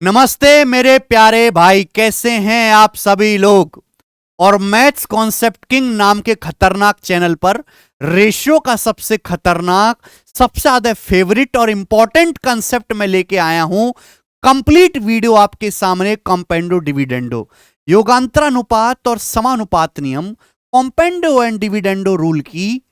नमस्ते मेरे प्यारे भाई, कैसे हैं आप सभी लोग। और मैथ्स कॉन्सेप्ट किंग नाम के खतरनाक चैनल पर रेशियो का सबसे खतरनाक, सबसे ज्यादा फेवरेट और इंपॉर्टेंट कंसेप्ट में लेके आया हूं। कंप्लीट वीडियो आपके सामने। कॉम्पेंडो डिविडेंडो, योगांतरानुपात और समानुपात नियम, कॉम्पेंडो एंड डिविडेंडो रूल की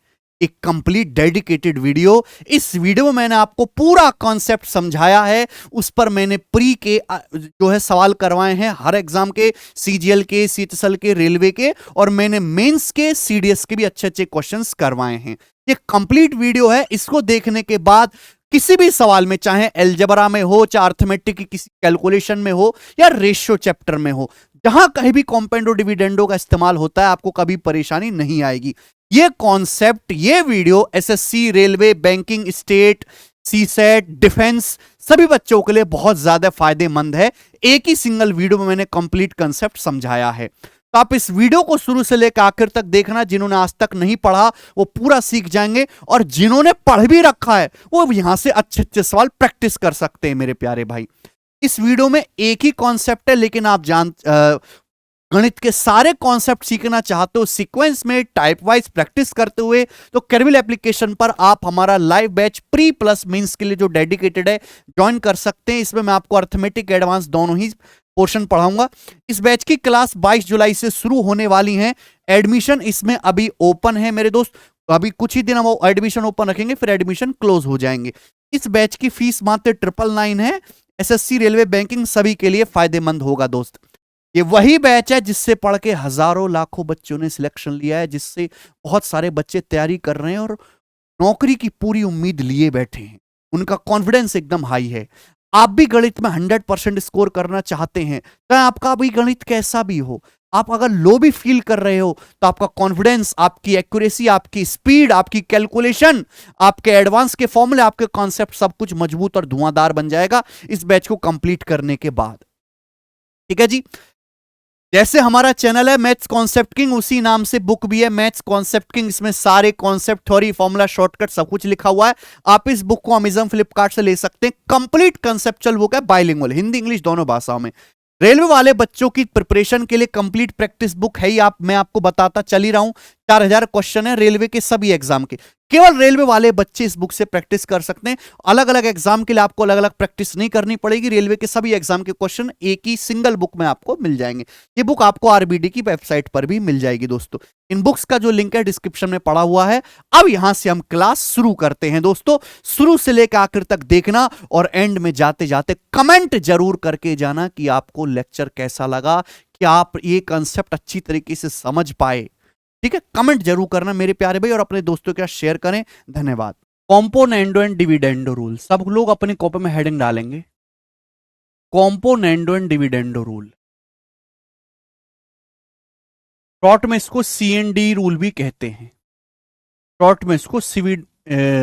एक कंप्लीट डेडिकेटेड वीडियो। इस वीडियो में मैंने आपको पूरा कॉन्सेप्ट समझाया है। उस पर मैंने प्री के जो है सवाल करवाए हैं, हर एग्जाम के, सीजीएल के, सीएचएसएल के, रेलवे के, और मैंने मेंस के, सीडीएस के भी अच्छे अच्छे क्वेश्चंस करवाए हैं। ये कंप्लीट वीडियो है। इसको देखने के बाद किसी भी सवाल में, चाहे एलजेब्रा में हो, चाहे अर्थमेटिक की किसी कैलकुलेशन में हो, या रेशियो चैप्टर में हो, जहां कहीं भी कॉम्पेंडो डिविडेंडो का इस्तेमाल होता है, आपको कभी परेशानी नहीं आएगी। ये कॉन्सेप्ट, ये video SSC, railway, banking, state, CSAT, defence, सभी बच्चों के लिए बहुत ज्यादा फायदेमंद है। एक ही सिंगल वीडियो में मैंने कंप्लीट कॉन्सेप्ट समझाया है। तो आप इस वीडियो को शुरू से लेकर आखिर तक देखना। जिन्होंने आज तक नहीं पढ़ा वो पूरा सीख जाएंगे, और जिन्होंने पढ़ भी रखा है वो यहां से अच्छे अच्छे सवाल प्रैक्टिस कर सकते हैं मेरे प्यारे भाई। इस वीडियो में एक ही कॉन्सेप्ट है, लेकिन आप गणित के सारे कॉन्सेप्ट सीखना चाहते हो सीक्वेंस में, टाइप वाइज प्रैक्टिस करते हुए, तो कैरविल एप्लीकेशन पर आप हमारा live batch pre plus means के लिए जो डेडिकेटेड है, ज्वाइन कर सकते हैं। इसमें मैं आपको अर्थमेटिक, एडवांस दोनों ही पोर्शन पढ़ाऊंगा। इस बैच की क्लास 22 जुलाई से शुरू होने वाली है। एडमिशन इसमें अभी ओपन है मेरे दोस्त। अभी कुछ ही दिन हम एडमिशन ओपन रखेंगे, फिर एडमिशन क्लोज हो जाएंगे। इस बैच की फीस मात्र 999 है। एसएससी, रेलवे, बैंकिंग सभी के लिए फायदेमंद होगा दोस्त। ये वही बैच है जिससे पढ़ के हजारों लाखों बच्चों ने सिलेक्शन लिया है, जिससे बहुत सारे बच्चे तैयारी कर रहे हैं और नौकरी की पूरी उम्मीद लिए बैठे हैं। उनका कॉन्फिडेंस एकदम हाई है। आप भी गणित में 100% स्कोर करना चाहते हैं, चाहे आपका भी गणित कैसा भी हो। आप अगर लो भी फील कर रहे हो, तो आपका कॉन्फिडेंस, आपकी एक्यूरेसी, आपकी स्पीड, आपकी कैलकुलेशन, आपके एडवांस के फॉर्मूले, आपके कॉन्सेप्ट, सब कुछ मजबूत और धुआंधार बन जाएगा इस बैच को कंप्लीट करने के बाद। ठीक है जी। जैसे हमारा चैनल है मैथ्स कॉन्सेप्ट किंग, उसी नाम से बुक भी है मैथ्स कॉन्सेप्ट किंग। इसमें सारे कॉन्सेप्ट, थ्योरी, फॉर्मूला, शॉर्टकट सब कुछ लिखा हुआ है। आप इस बुक को अमेजन, फ्लिपकार्ट से ले सकते हैं। कंप्लीट कंसेप्चुअल बुक है, बाइलिंगुअल, हिंदी इंग्लिश दोनों भाषाओं में। रेलवे वाले बच्चों की प्रिपरेशन के लिए कंप्लीट प्रैक्टिस बुक है ही। मैं आपको बताता चल ही रहा हूं। 4000 क्वेश्चन है रेलवे के सभी एग्जाम के। केवल रेलवे वाले बच्चे इस बुक से प्रैक्टिस कर सकते हैं। अलग अलग एग्जाम के लिए आपको अलग अलग प्रैक्टिस नहीं करनी पड़ेगी। रेलवे के सभी एग्जाम के क्वेश्चन एक ही सिंगल बुक में आपको मिल जाएंगे। ये बुक आपको आरबीडी की वेबसाइट पर भी मिल जाएगी दोस्तों। इन बुक्स का जो लिंक है डिस्क्रिप्शन में पड़ा हुआ है। अब यहां से हम क्लास शुरू करते हैं दोस्तों। शुरू से लेकर आखिर तक देखना, और एंड में जाते जाते कमेंट जरूर करके जाना कि आपको लेक्चर कैसा लगा, कि आप ये कंसेप्ट अच्छी तरीके से समझ पाए। ठीक है, कमेंट जरूर करना मेरे प्यारे भाई, और अपने दोस्तों के साथ शेयर करें। धन्यवाद। कॉम्पोनेंडो एंड डिविडेंडो रूल, सब लोग अपनी कॉपी में हेडिंग डालेंगे। Componendo and dividendo rule, short में इसको CND रूल भी कहते हैं। शॉर्ट में इसको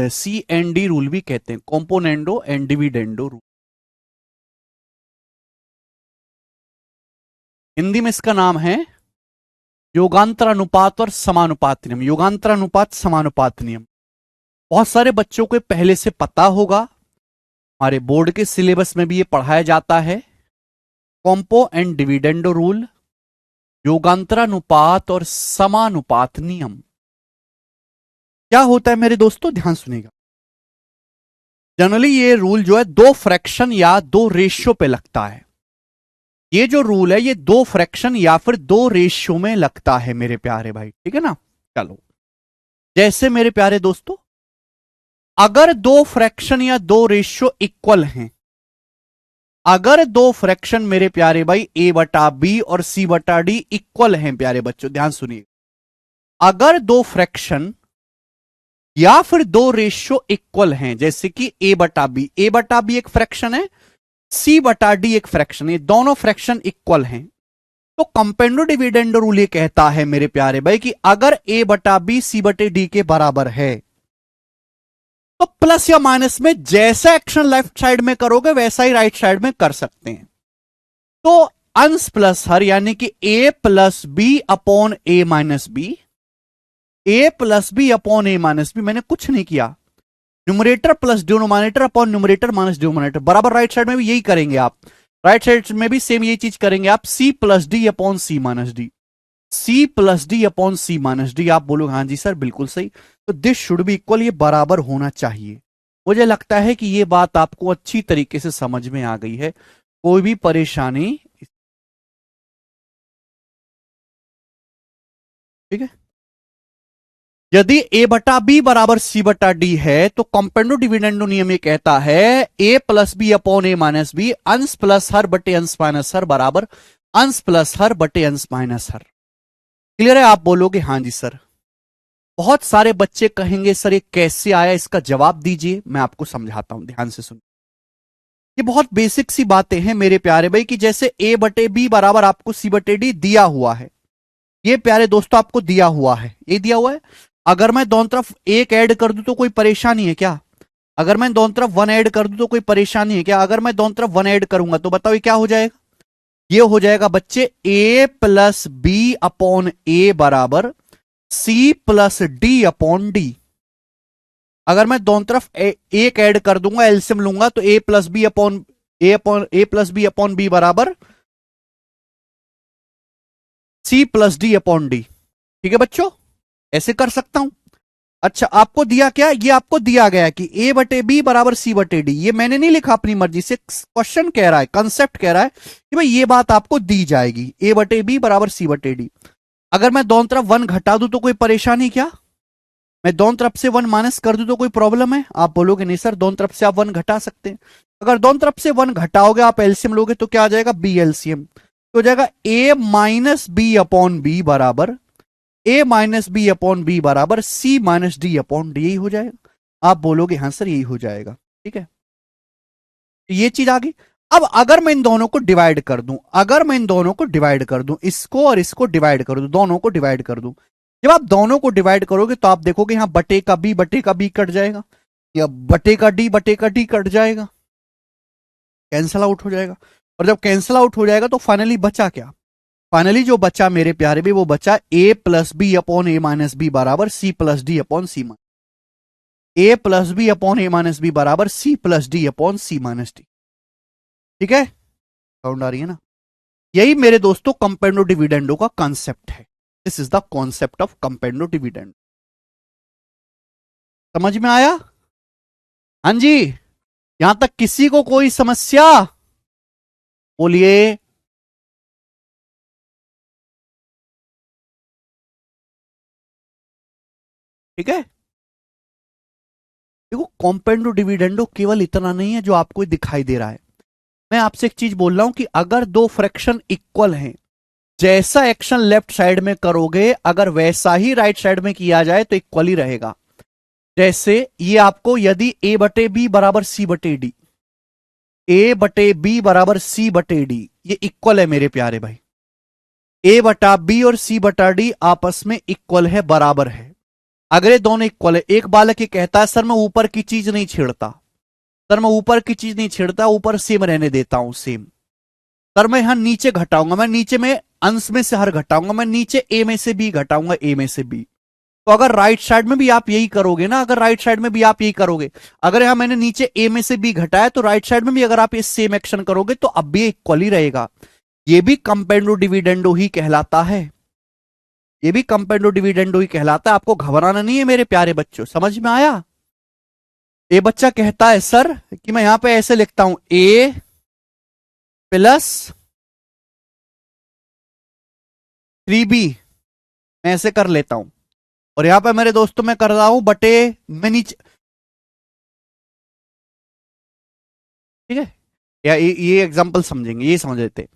CND रूल भी कहते हैं, componendo and dividendo rule. Hindi में इसका नाम है योगांतरानुपात और समानुपात नियम। योगांतरानुपात, समानुपात नियम बहुत सारे बच्चों को पहले से पता होगा। हमारे बोर्ड के सिलेबस में भी ये पढ़ाया जाता है। कॉम्पो एंड डिविडेंडो रूल, योगांतरानुपात और समानुपात नियम क्या होता है मेरे दोस्तों, ध्यान सुनिएगा। जनरली ये रूल जो है दो फ्रैक्शन या दो रेशियो पे लगता है। ये जो रूल है ये दो फ्रैक्शन या फिर दो रेशियो में लगता है मेरे प्यारे भाई। ठीक है ना। चलो, जैसे मेरे प्यारे दोस्तों, अगर दो फ्रैक्शन या दो रेशियो इक्वल हैं, अगर दो फ्रैक्शन मेरे प्यारे भाई A/B और C/D इक्वल हैं, प्यारे बच्चों ध्यान सुनिए, अगर दो फ्रैक्शन या फिर दो रेशियो इक्वल हैं, जैसे कि A/B एक फ्रैक्शन है, C/D एक फ्रैक्शन है, दोनों फ्रैक्शन इक्वल हैं, तो कंपेंडो डिविडेंडो रूल ये कहता है मेरे प्यारे भाई कि अगर A/B C/D के बराबर है, तो प्लस या माइनस में जैसा एक्शन लेफ्ट साइड में करोगे वैसा ही राइट साइड में कर सकते हैं। तो अंश प्लस हर, यानी कि A+B upon A-B, A+B upon A-B, मैंने कुछ नहीं किया। Numerator plus denominator upon numerator minus denominator, बराबर राइट साइड में भी यही करेंगे आप। राइट साइड में भी सेम ये चीज करेंगे आप, C plus D upon C minus D, C plus D upon C minus D. आप बोलोगे हाँ जी सर बिल्कुल सही, तो दिस शुड बी इक्वल, ये बराबर होना चाहिए। मुझे लगता है कि ये बात आपको अच्छी तरीके से समझ में आ गई है, कोई भी परेशानी, ठीक है। यदि ए बटा बी बराबर सी बटा डी है तो कंपेंडो डिविडेंडो नियम ये कहता है ए प्लस बी अपॉन ए माइनस बी, अंश प्लस हर बटे अंश माइनस हर बराबर अंश प्लस हर बटे अंश माइनस हर। क्लियर है? आप बोलोगे हाँ जी सर। बहुत सारे बच्चे कहेंगे सर ये कैसे आया, इसका जवाब दीजिए, मैं आपको समझाता हूं, ध्यान से सुनिए। ये बहुत बेसिक सी बातें हैं मेरे प्यारे भाई, कि जैसे ए बटे बी बराबर आपको सी बटे डी दिया हुआ है, ये प्यारे दोस्तों आपको दिया हुआ है, ये दिया हुआ है। अगर मैं दोनों तरफ एक ऐड कर दूं तो कोई परेशानी है क्या? अगर मैं दोनों तरफ वन ऐड कर दूं तो कोई परेशानी है क्या? अगर मैं दोनों तरफ वन ऐड करूंगा तो बताओ ये क्या हो जाएगा? ये हो जाएगा बच्चे A plus B upon A बराबर C plus D upon D. अगर मैं दोनों तरफ एक ऐड कर दूंगा, एलसीएम लूंगा, तो A plus B upon A plus B upon B बराबर C plus D upon D. ठीक है बच्चों, ऐसे कर सकता हूं। अच्छा, आपको दिया क्या? ये आपको दिया गया कि ए बटे बी बराबर सी बटे डी, ये मैंने नहीं लिखा अपनी मर्जी से, क्वेश्चन कह रहा है, कंसेप्ट कह रहा है कि भाई ये बात आपको दी जाएगी, ए बटे बी बराबर सी बटे डी। अगर मैं दोनों तरफ वन घटा दूं तो कोई परेशानी क्या? मैं दोनों तरफ से वन माइनस कर दूं तो कोई प्रॉब्लम है? आप बोलोगे नहीं सर, दोनों तरफ से आप वन घटा सकते हैं। अगर दोनों तरफ से वन घटाओगे, आप एलसीएम लोगे तो क्या आ जाएगा? बी एलसीएम, तो हो जाएगा ए माइनस बी अपॉन बी बराबर ए माइनस बी अपॉन बी बराबर सी माइनस डी अपॉन डी, यही हो जाएगा। आप बोलोगे हाँ सर यही हो जाएगा, ठीक है। ये चीज आ गई। अब अगर मैं इन दोनों को डिवाइड कर दूं, अगर मैं इन दोनों को डिवाइड कर दूं, इसको और इसको डिवाइड कर दूं, दोनों को डिवाइड कर दूं, जब आप दोनों को डिवाइड करोगे तो आप देखोगे यहां बटे का बी कट जाएगा, या बटे का डी कट जाएगा, कैंसल आउट हो जाएगा। और जब कैंसल आउट हो जाएगा तो फाइनली बचा क्या? फाइनली जो बचा मेरे प्यारे भी, वो बचा ए प्लस बी अपॉन ए माइनस बी बराबर C plus D upon C minus, ए प्लस बी अपॉन ए माइनस बी बराबर C plus D upon C minus D. ठीक है, साउंड आ रही है ना? यही मेरे दोस्तों कंपेंडो डिविडेंडो का कॉन्सेप्ट है। This is the concept of componendo dividendo. समझ में आया? हाँ जी, यहां तक किसी को कोई समस्या? बोलिए। ठीक है, देखो कॉम्पेंडो डिविडेंडो केवल इतना नहीं है जो आपको दिखाई दे रहा है। मैं आपसे एक चीज बोल रहा हूं कि अगर दो फ्रैक्शन इक्वल हैं, जैसा एक्शन लेफ्ट साइड में करोगे अगर वैसा ही राइट साइड में किया जाए तो इक्वल ही रहेगा। जैसे ये आपको यदि ए बटे बी बराबर सी बटे डी, ए बटे बी बराबर सी बटे डी, ये इक्वल है मेरे प्यारे भाई। ए बटा बी और सी बटा डी आपस में इक्वल है, बराबर है। अगर ये दोनों इक्वल है, एक बालक ये कहता है सर मैं ऊपर की चीज नहीं छेड़ता, सर मैं ऊपर की चीज नहीं छेड़ता, ऊपर सेम रहने देता हूं, सेम। सर मैं यहां नीचे घटाऊंगा, मैं नीचे में अंश में से हर घटाऊंगा, मैं नीचे ए में से बी घटाऊंगा, ए में से बी। तो अगर राइट साइड में भी आप यही करोगे ना, अगर राइट साइड में भी आप यही करोगे, अगर यहां मैंने नीचे ए में से बी घटाया तो राइट साइड में भी अगर आप ये सेम एक्शन करोगे तो अब भी इक्वल ही रहेगा। ये भी कंपेंडो डिविडेंडो ही कहलाता है, ये भी कंपेंडो डिविडेंडो ही कहलाता है। आपको घबराना नहीं है मेरे प्यारे बच्चों, समझ में आया? ये बच्चा कहता है सर कि मैं यहां पे ऐसे लिखता हूं ए प्लस 3b, मैं ऐसे कर लेता हूं, और यहां पे मेरे दोस्तों मैं कर रहा हूं बटे मैं नीचे, ठीक है। या ये एग्जांपल समझेंगे, ये समझ लेते।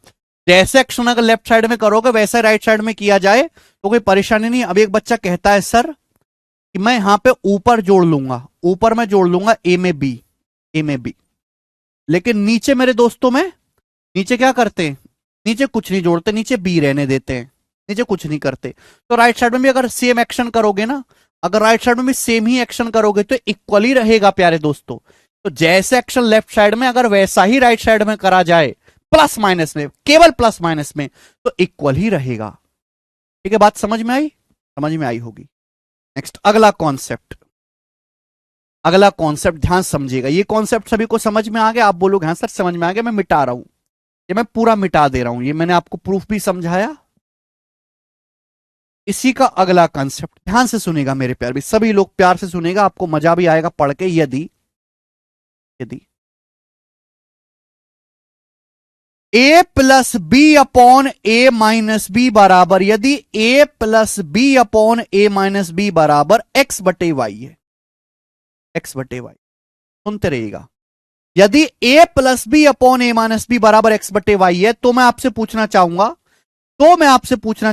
जैसे एक्शन अगर लेफ्ट साइड में करोगे वैसे राइट साइड में किया जाए तो कोई परेशानी नहीं। अब एक बच्चा कहता है सर कि मैं यहां पे ऊपर जोड़ लूंगा, ऊपर मैं जोड़ लूंगा ए में बी, ए में बी, लेकिन नीचे मेरे दोस्तों में नीचे क्या करते हैं? नीचे कुछ नहीं जोड़ते, नीचे बी रहने देते हैं, नीचे कुछ नहीं करते। तो राइट साइड में भी अगर सेम एक्शन करोगे ना, अगर राइट साइड में भी सेम ही एक्शन करोगे तो इक्वल ही रहेगा प्यारे दोस्तों। तो जैसे एक्शन लेफ्ट साइड में अगर वैसा ही राइट साइड में करा जाए, प्लस माइनस में, केवल प्लस माइनस में, तो इक्वल ही रहेगा। ठीक है, बात समझ में आई? समझ में आई होगी। नेक्स्ट अगला कॉन्सेप्ट, अगला कॉन्सेप्ट ध्यान समझिएगा। ये कॉन्सेप्ट सभी को समझ में आ गया? आप बोलोगे हाँ सर समझ में आ गया, मैं मिटा रहा हूं। ये मैं पूरा मिटा दे रहा हूं, ये मैंने आपको प्रूफ भी समझाया। इसी का अगला कंसेप्ट ध्यान से सुनेगा मेरे प्यार भी, सभी लोग प्यार से सुनेगा, आपको मजा भी आएगा पढ़ के। यदि यदि ए प्लस बी अपॉन ए माइनस बी बराबर, यदि ए प्लस बी अपॉन ए माइनस बी बराबर एक्स बटे वाई है, एक्स बटे वाई, सुनते रहिएगा। यदि ए प्लस बी अपॉन ए माइनस बी बराबर एक्स बटे वाई है, तो मैं आपसे पूछना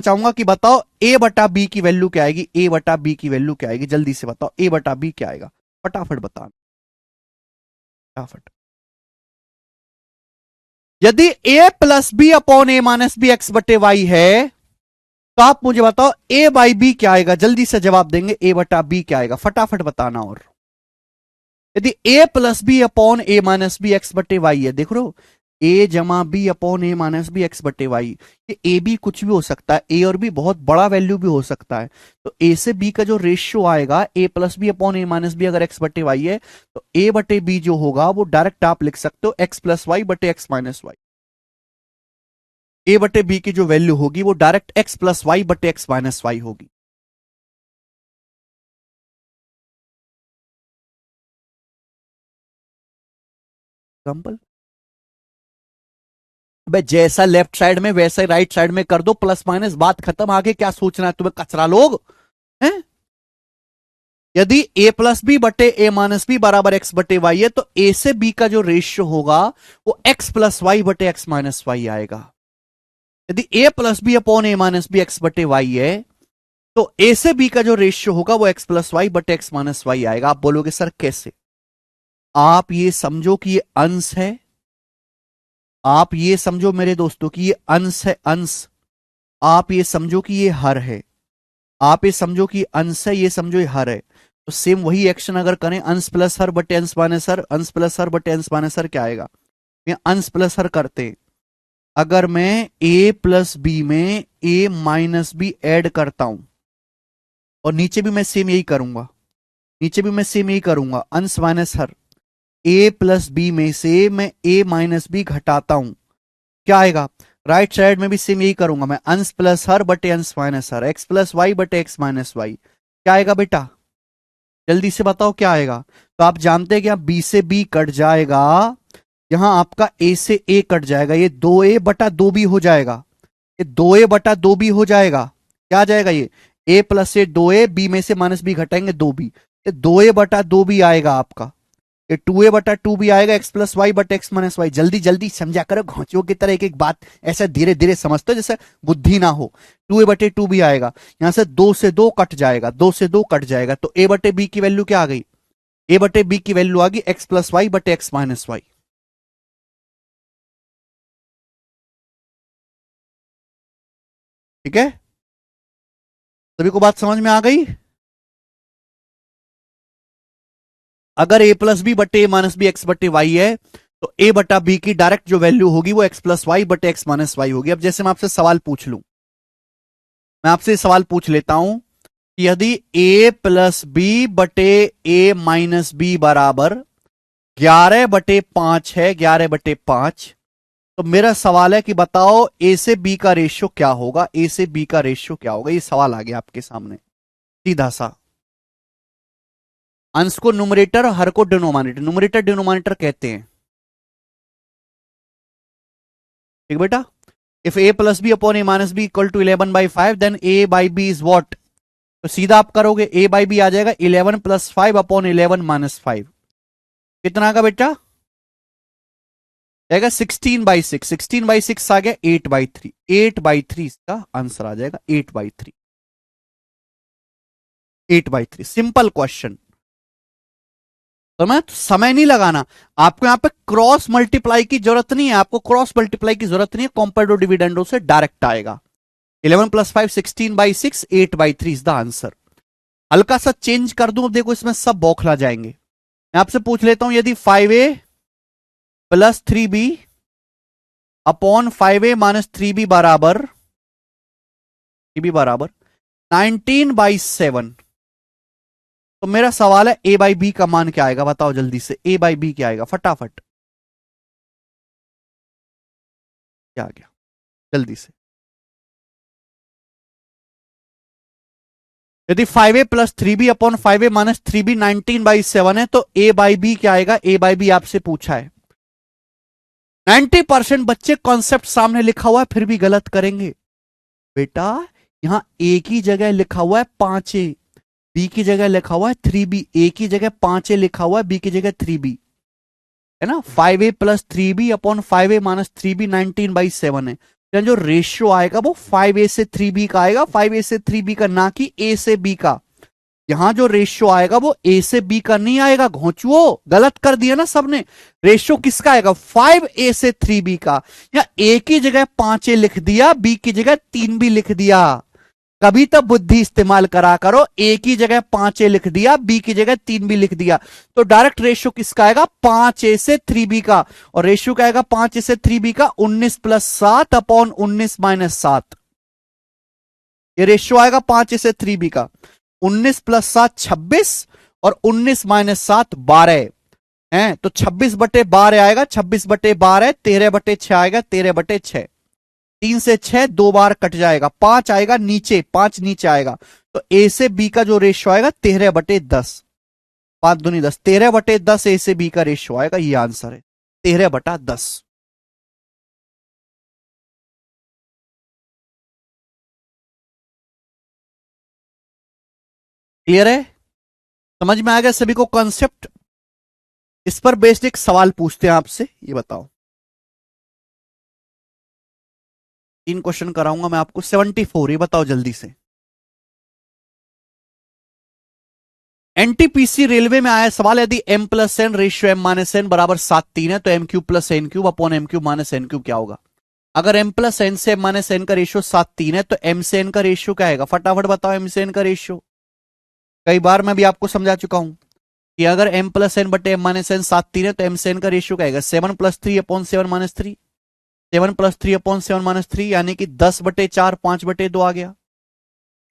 चाहूंगा, कि बताओ ए बटा बी की वैल्यू क्या आएगी, ए बटा बी की वैल्यू क्या आएगी, जल्दी से बताओ ए बटा बी क्या आएगा, फटाफट बताना, फटाफट। यदि ए प्लस बी अपॉन ए माइनस बी एक्स बटे वाई है, तो आप मुझे बताओ ए बाई बी क्या आएगा, जल्दी से जवाब देंगे, ए बटा बी क्या आएगा, फटाफट बताना। और यदि ए प्लस बी अपॉन ए माइनस बी एक्स बटे वाई है, देख लो ए जमा बी अपॉन ए माइनस बी एक्स बटे वाई, ये ए बी कुछ भी हो सकता है, ए और बी बहुत बड़ा वैल्यू भी हो सकता है। तो ए से बी का जो रेशियो आएगा, ए प्लस बी अपॉन ए माइनस बी अगर एक्स बटे वाई है, तो ए बटे बी जो होगा वो डायरेक्ट आप लिख सकते हो एक्स प्लस वाई बटे एक्स माइनस वाई। ए बटे बी की जो वैल्यू होगी वो डायरेक्ट एक्स प्लस वाई बटे एक्स माइनस वाई होगी। एग्जाम्पल, अबे जैसा लेफ्ट साइड में वैसा ही राइट साइड में कर दो, प्लस माइनस, बात खत्म, आगे क्या सोचना है तुम्हें, कचरा लोग हैं। यदि a प्लस बी बटे ए माइनस बी बराबर एक्स बटे वाई है, तो a से b का जो रेशियो होगा वो x प्लस वाई बटे एक्स माइनस वाई आएगा। यदि a plus B upon A minus B X बटे वाई है, तो a से b का जो रेशियो होगा वो x प्लस वाई बटे एक्स माइनस वाई आएगा। आप बोलोगे सर कैसे? आप ये समझो कि ये अंश है, आप ये समझो मेरे दोस्तों कि ये अंश है, अंश। आप ये समझो कि ये हर है, आप ये समझो कि अंश है, ये समझो ये हर है। तो सेम वही एक्शन अगर करें, अंश प्लस हर बटे अंश माइनस हर, अंश प्लस हर बटे अंश माइनस हर क्या आएगा? ये अंश प्लस हर करते हैं। अगर मैं a प्लस बी में a माइनस बी ऐड करता हूं, और नीचे भी मैं सेम यही करूंगा, नीचे भी मैं सेम यही करूंगा, अंश माइनस हर, a प्लस बी में से मैं a माइनस बी घटाता हूं, क्या आएगा? राइट साइड में भी सेम यही करूंगा मैं, अंश प्लस हर बटे अंश माइनस हर, एक्स प्लस वाई बटे एक्स माइनस वाई, क्या आएगा बेटा? जल्दी से बताओ क्या आएगा? तो आप जानते हैं कि बी से बी कट जाएगा, यहां आपका ए से ए कट जाएगा, ये 2a बटा 2b हो जाएगा, ये 2a बटा 2b हो जाएगा। क्या आ जाएगा? ये a प्लस से 2a, बी में से माइनस बी घटाएंगे 2b, ये 2a बटा 2b आएगा आपका। ये 2a बटा 2b आएगा, एक्स प्लस वाई बटे एक्स माइनस वाई। जल्दी जल्दी समझा करो, घोंचों की तरह एक एक बात ऐसा धीरे धीरे समझते हो जैसे बुद्धि ना हो। 2a बटे 2b आएगा, यहां से 2 कट जाएगा, 2 से 2 कट जाएगा, तो a बटे b की वैल्यू क्या आ गई? a बटे b की वैल्यू आ गई एक्स प्लस वाई बटे एक्स माइनस वाई। ठीक है, सभी को बात समझ में आ गई? अगर a प्लस बी बटे ए माइनस बी एक्स बटे वाई है, तो a बटा बी की डायरेक्ट जो वैल्यू होगी वो एक्स प्लस वाई बटे एक्स माइनस वाई होगी। अब जैसे मैं आपसे सवाल पूछ लूं, मैं आपसे सवाल पूछ लेता हूं कि यदि a प्लस बी बटे ए माइनस बी बराबर 11/5 है, 11/5, तो मेरा सवाल है कि बताओ a से b का रेशियो क्या होगा, a से b का रेशियो क्या होगा? ये सवाल आ गया आपके सामने सीधा सा। अंश को न्यूमरेटर, हर को डिनोमिनेटर, न्यूमरेटर डिनोमिनेटर कहते हैं। ठीक बेटा, if a plus B upon A minus B equal to 11/5, then a by B is what? तो सीधा आप करोगे a बाई बी आ जाएगा 11 प्लस 5 अपॉन 11 माइनस 5। कितना आएगा बेटा? जाएगा 16/6, 16/6 आ गया 8/3, 8/3 इसका आंसर आ जाएगा, 8/3, 8/3। Simple question. तो मैं समय नहीं लगाना आपको, यहां पे क्रॉस मल्टीप्लाई की जरूरत नहीं है, आपको क्रॉस मल्टीप्लाई की जरूरत नहीं है, कॉम्पेरेटिव डिविडेंडो से डायरेक्ट आएगा। 11 प्लस 5 16/6, 8/3 इज द आंसर। हल्का सा चेंज कर दूं, देखो इसमें सब बौखला जाएंगे। मैं आपसे पूछ लेता हूं, यदि 5a plus 3b upon 5a minus 3b बराबर 19/7, तो मेरा सवाल है a बाई बी का मान क्या आएगा? बताओ जल्दी से, a बाई बी क्या आएगा फटाफट। क्या आ गया जल्दी से। यदि 5a plus 3b upon 5a minus 3b 19/7 है तो a बाई बी क्या आएगा? a बाई बी आपसे पूछा है। 90% बच्चे कॉन्सेप्ट सामने लिखा हुआ है फिर भी गलत करेंगे। बेटा यहां a की जगह लिखा हुआ है 5a, b की जगह लिखा हुआ है 3b, a की जगह 5a लिखा हुआ है, b की जगह 3b है ना। 5a plus 3b upon 5a minus 3b 19/7 है। जो रेशियो आएगा वो 5a से 3b का आएगा, 5a से 3b का, ना कि a से b का। यहां जो रेशियो आएगा वो ए से बी का नहीं आएगा। घोंचुओ गलत कर दिया ना सबने। रेशियो किसका आएगा? 5a से 3b का। या ए की जगह 5a लिख दिया, बी की जगह 3b लिख दिया। कभी तो बुद्धि इस्तेमाल करा करो। ए की जगह 5a लिख दिया, बी की जगह 3b लिख दिया, तो डायरेक्ट रेशियो किसका आएगा? 5a से 3b का। और रेशियो क्या आएगा 5a से 3b का? 19 प्लस 7 अपॉन 19 माइनस 7। ये रेशियो आएगा 5a से 3b का। 19 प्लस 7 26 और 19 माइनस 7 12 है, तो 26/12 आएगा। 26/12 13/6 आएगा। 13/6 3 से 6 2 बार कट जाएगा, 5 आएगा नीचे, 5 नीचे आएगा। तो ए से बी का जो रेशियो आएगा 13/10। 5 दूनी 10, 13/10 ए से बी का रेशियो आएगा। ये आंसर है 13/10। क्लियर है? समझ में आ गया सभी को कॉन्सेप्ट? इस पर बेस्ड एक सवाल पूछते हैं आपसे, ये बताओ। 3 क्वेश्चन कराऊंगा मैं आपको। 74, ये बताओ जल्दी से। एनटीपीसी रेलवे में आया सवाल, यदि m plus N ratio m minus N बराबर 7/3 है तो m cube plus N cube upon m cube minus N cube क्या होगा? अगर m प्लस एन से m माइनस एन का रेशियो 7/3 है तो m से n का रेशियो क्या आएगा? फटाफट बताओ m से n का रेशियो। कई बार मैं भी आपको समझा चुका हूं कि अगर m प्लस एन बटे m माइनस एन 7/3 है तो m से n का रेशियो क्या आएगा? 7+3 अपॉन 7-3, 7+3 अपॉन 7-3, यानी कि 10/4 5/2 आ गया।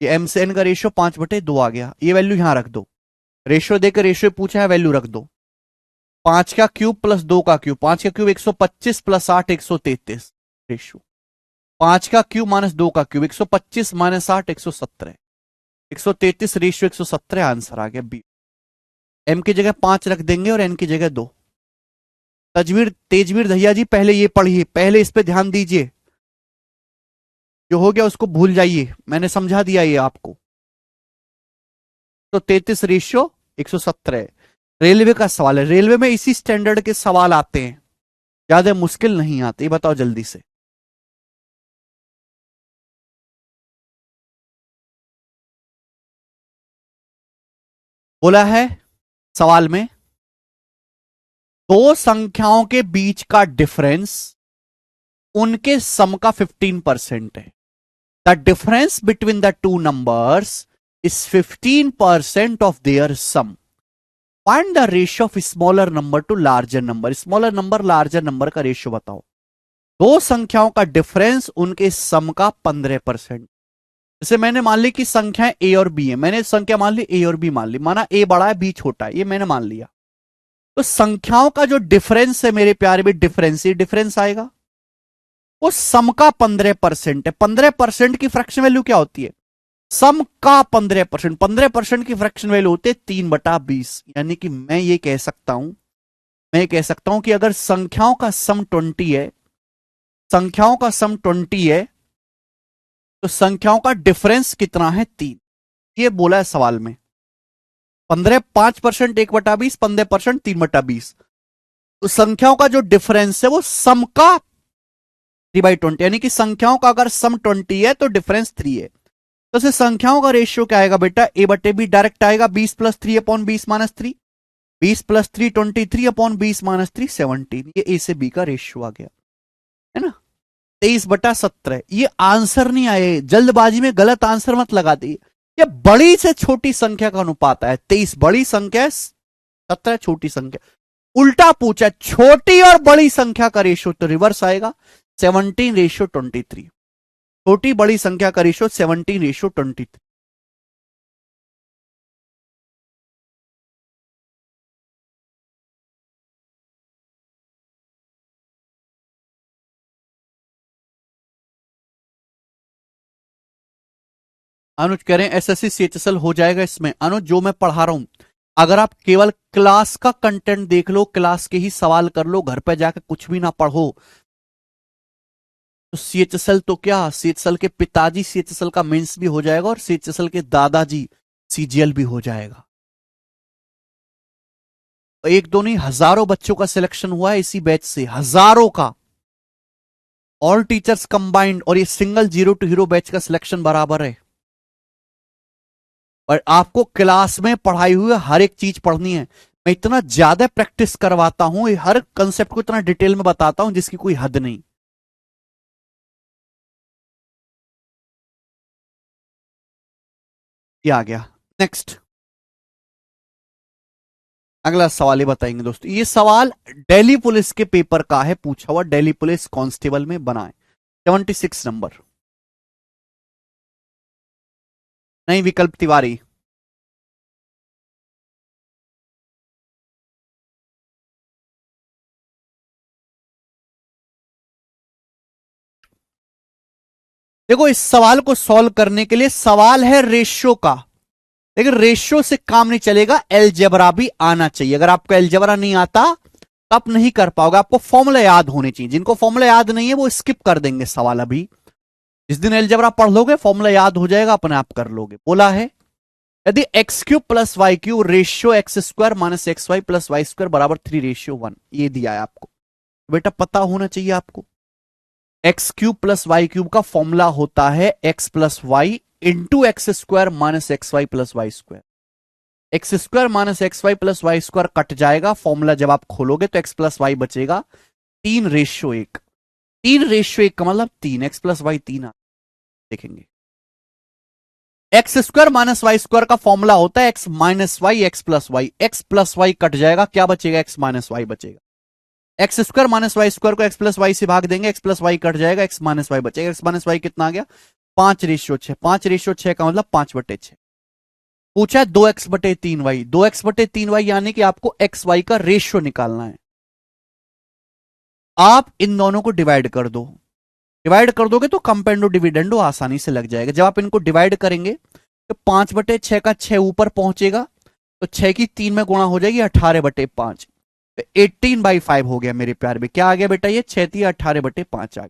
ये m से n का रेशियो 5/2 आ गया। ये वैल्यू यहां रख दो। रेशियो देकर रेशियो पूछा है, वैल्यू रख दो। 5 का क्यूब प्लस 2 का क्यूब, 5 का क्यूब 125 प्लस 8 133 रेशियो। 5 का क्यूब माइनस 2 का क्यूब 125 माइनस 8 117, 133 रेशियो 117 आंसर आ गया बी। एम की जगह 5 रख देंगे और एन की जगह 2। तजवीर तेजवीर भैया जी पहले ये पढ़िए, पहले इस पे ध्यान दीजिए। जो हो गया उसको भूल जाइए, मैंने समझा दिया ये आपको। तो 33 रेशियो 117। रेलवे का सवाल है, रेलवे में इसी स्टैंडर्ड के सवाल आते हैं, ज्यादा मुश्किल नहीं आते। बताओ जल्दी से। बोला है सवाल में, दो संख्याओं के बीच का डिफरेंस उनके सम का 15% है। The difference between the two numbers is 15% of their sum. Find the ratio of smaller number to larger number. Smaller number larger number का रेशियो बताओ। दो संख्याओं का डिफरेंस उनके सम का 15%। जैसे मैंने मान ली कि संख्या ए और बी है, मैंने संख्या मान ली ए और बी मान ली, माना ए बड़ा है बी छोटा है, ये मैंने मान लिया। तो संख्याओं का जो डिफरेंस है मेरे प्यारे भी, डिफरेंस ही डिफरेंस आएगा। वो सम का 15% है। 15% की फ्रैक्शन वैल्यू क्या होती है? सम का 15%, 15% की फ्रैक्शन वैल्यू होती है 3/20। यानी कि मैं ये कह सकता हूं, मैं ये कह सकता हूं कि अगर संख्याओं का सम 20 है, संख्याओं का सम 20 है, तो संख्याओं का डिफरेंस कितना है? 3। ये बोला है सवाल में। 15 5% 1/20, 15% 3/20। तो संख्याओं का जो डिफरेंस है वो सम का 3/20, यानी कि संख्याओं का अगर सम 20 है तो डिफरेंस 3 है। तो से संख्याओं का रेशियो क्या आएगा बेटा? ए बटे बी डायरेक्ट आएगा। 20+3 अपॉन 20-3, 20+3 23 अपॉन 20-3 17। ये ए से बी का रेशियो आ गया, है ना। 23/17। ये आंसर नहीं आए, जल्दबाजी में गलत आंसर मत लगा दी। ये बड़ी से छोटी संख्या का अनुपात है। 23 बड़ी संख्या, 17 छोटी संख्या। उल्टा पूछा, छोटी और बड़ी संख्या का रेशियो तो रिवर्स आएगा, 17:23। छोटी बड़ी संख्या का रेशियो 17:23। अनुज कह रहे हैं एसएससी सीएचएसएल हो जाएगा इसमें। अनुज जो मैं पढ़ा रहा हूं, अगर आप केवल क्लास का कंटेंट देख लो, क्लास के ही सवाल कर लो, घर पे जाकर कुछ भी ना पढ़ो, तो सीएचएसएल तो क्या, सीएचएसएल के पिताजी सीएचएसएल का मेंस भी हो जाएगा और सीएचएसएल के दादाजी सीजीएल भी हो जाएगा। एक दो नहीं, हजारों बच्चों का सिलेक्शन हुआ है इसी बैच से, हजारों का, ऑल टीचर्स कंबाइंड, और ये single zero to hero batch का सिलेक्शन बराबर है। और आपको क्लास में पढ़ाई हुई हर एक चीज पढ़नी है। मैं इतना ज्यादा प्रैक्टिस करवाता हूं, हर कंसेप्ट को इतना डिटेल में बताता हूं जिसकी कोई हद नहीं। ये आ गया। नेक्स्ट, अगला सवाल ये बताएंगे दोस्तों, ये सवाल दिल्ली पुलिस के पेपर का है, पूछा हुआ दिल्ली पुलिस कांस्टेबल में बना है, 76 नंबर। नहीं, विकल्प तिवारी। देखो, इस सवाल को सॉल्व करने के लिए सवाल है रेशियो का, लेकिन रेशियो से काम नहीं चलेगा, एलजेब्रा भी आना चाहिए। अगर आपको एलजेब्रा नहीं आता तो आप नहीं कर पाओगे, आपको फॉर्मूला याद होने चाहिए। जिनको फॉर्मूला याद नहीं है वो स्किप कर देंगे सवाल। अभी जिस दिन एलजेब्रा पढ़ लोगे फॉर्मूला याद हो जाएगा, अपने आप कर लोगे। बोला है यदि x cube plus Y cube ratio x square minus x Y plus Y square बराबर 3:1, ये दिया है आपको, बेटा पता होना चाहिए आपको। X cube plus Y cube का फॉर्मूला होता है x plus Y into x square minus x Y plus Y square. X square minus x Y plus Y square cut जाएगा, फॉर्मूला जब आप खोलोगे तो एक्स प्लस वाई बचेगा 3:1। 3:1 का मतलब 3, एक्स प्लस वाई 3 देखेंगे। X square minus y square का फॉर्मूला होता है x minus y x plus y. X plus y cut जाएगा, क्या बचेगा, एक्स माइनस वाई बचेगा। X square minus y square को एक्स प्लस वाई से भाग देंगे, एक्स प्लस वाई कट जाएगा, एक्स माइनस वाई बचेगा। एक्स माइनस वाई कितना आ गया, 5:6। 5:6 का मतलब 5/6। पूछा है 2x/3y, 2x/3y यानी कि आपको एक्स वाई का रेशियो निकालना है। आप इन दोनों को डिवाइड कर दो, डिवाइड कर दोगे तो कंपेंडो डिविडेंडो आसानी से लग जाएगा। जब आप इनको डिवाइड करेंगे तो 5/6 का 6 ऊपर पहुंचेगा, तो 6 की 3 में गुणा हो जाएगी 18/5, तो 18/5 हो गया मेरे प्यार में। क्या आ गया बेटा, ये 6×18/5 आ गया।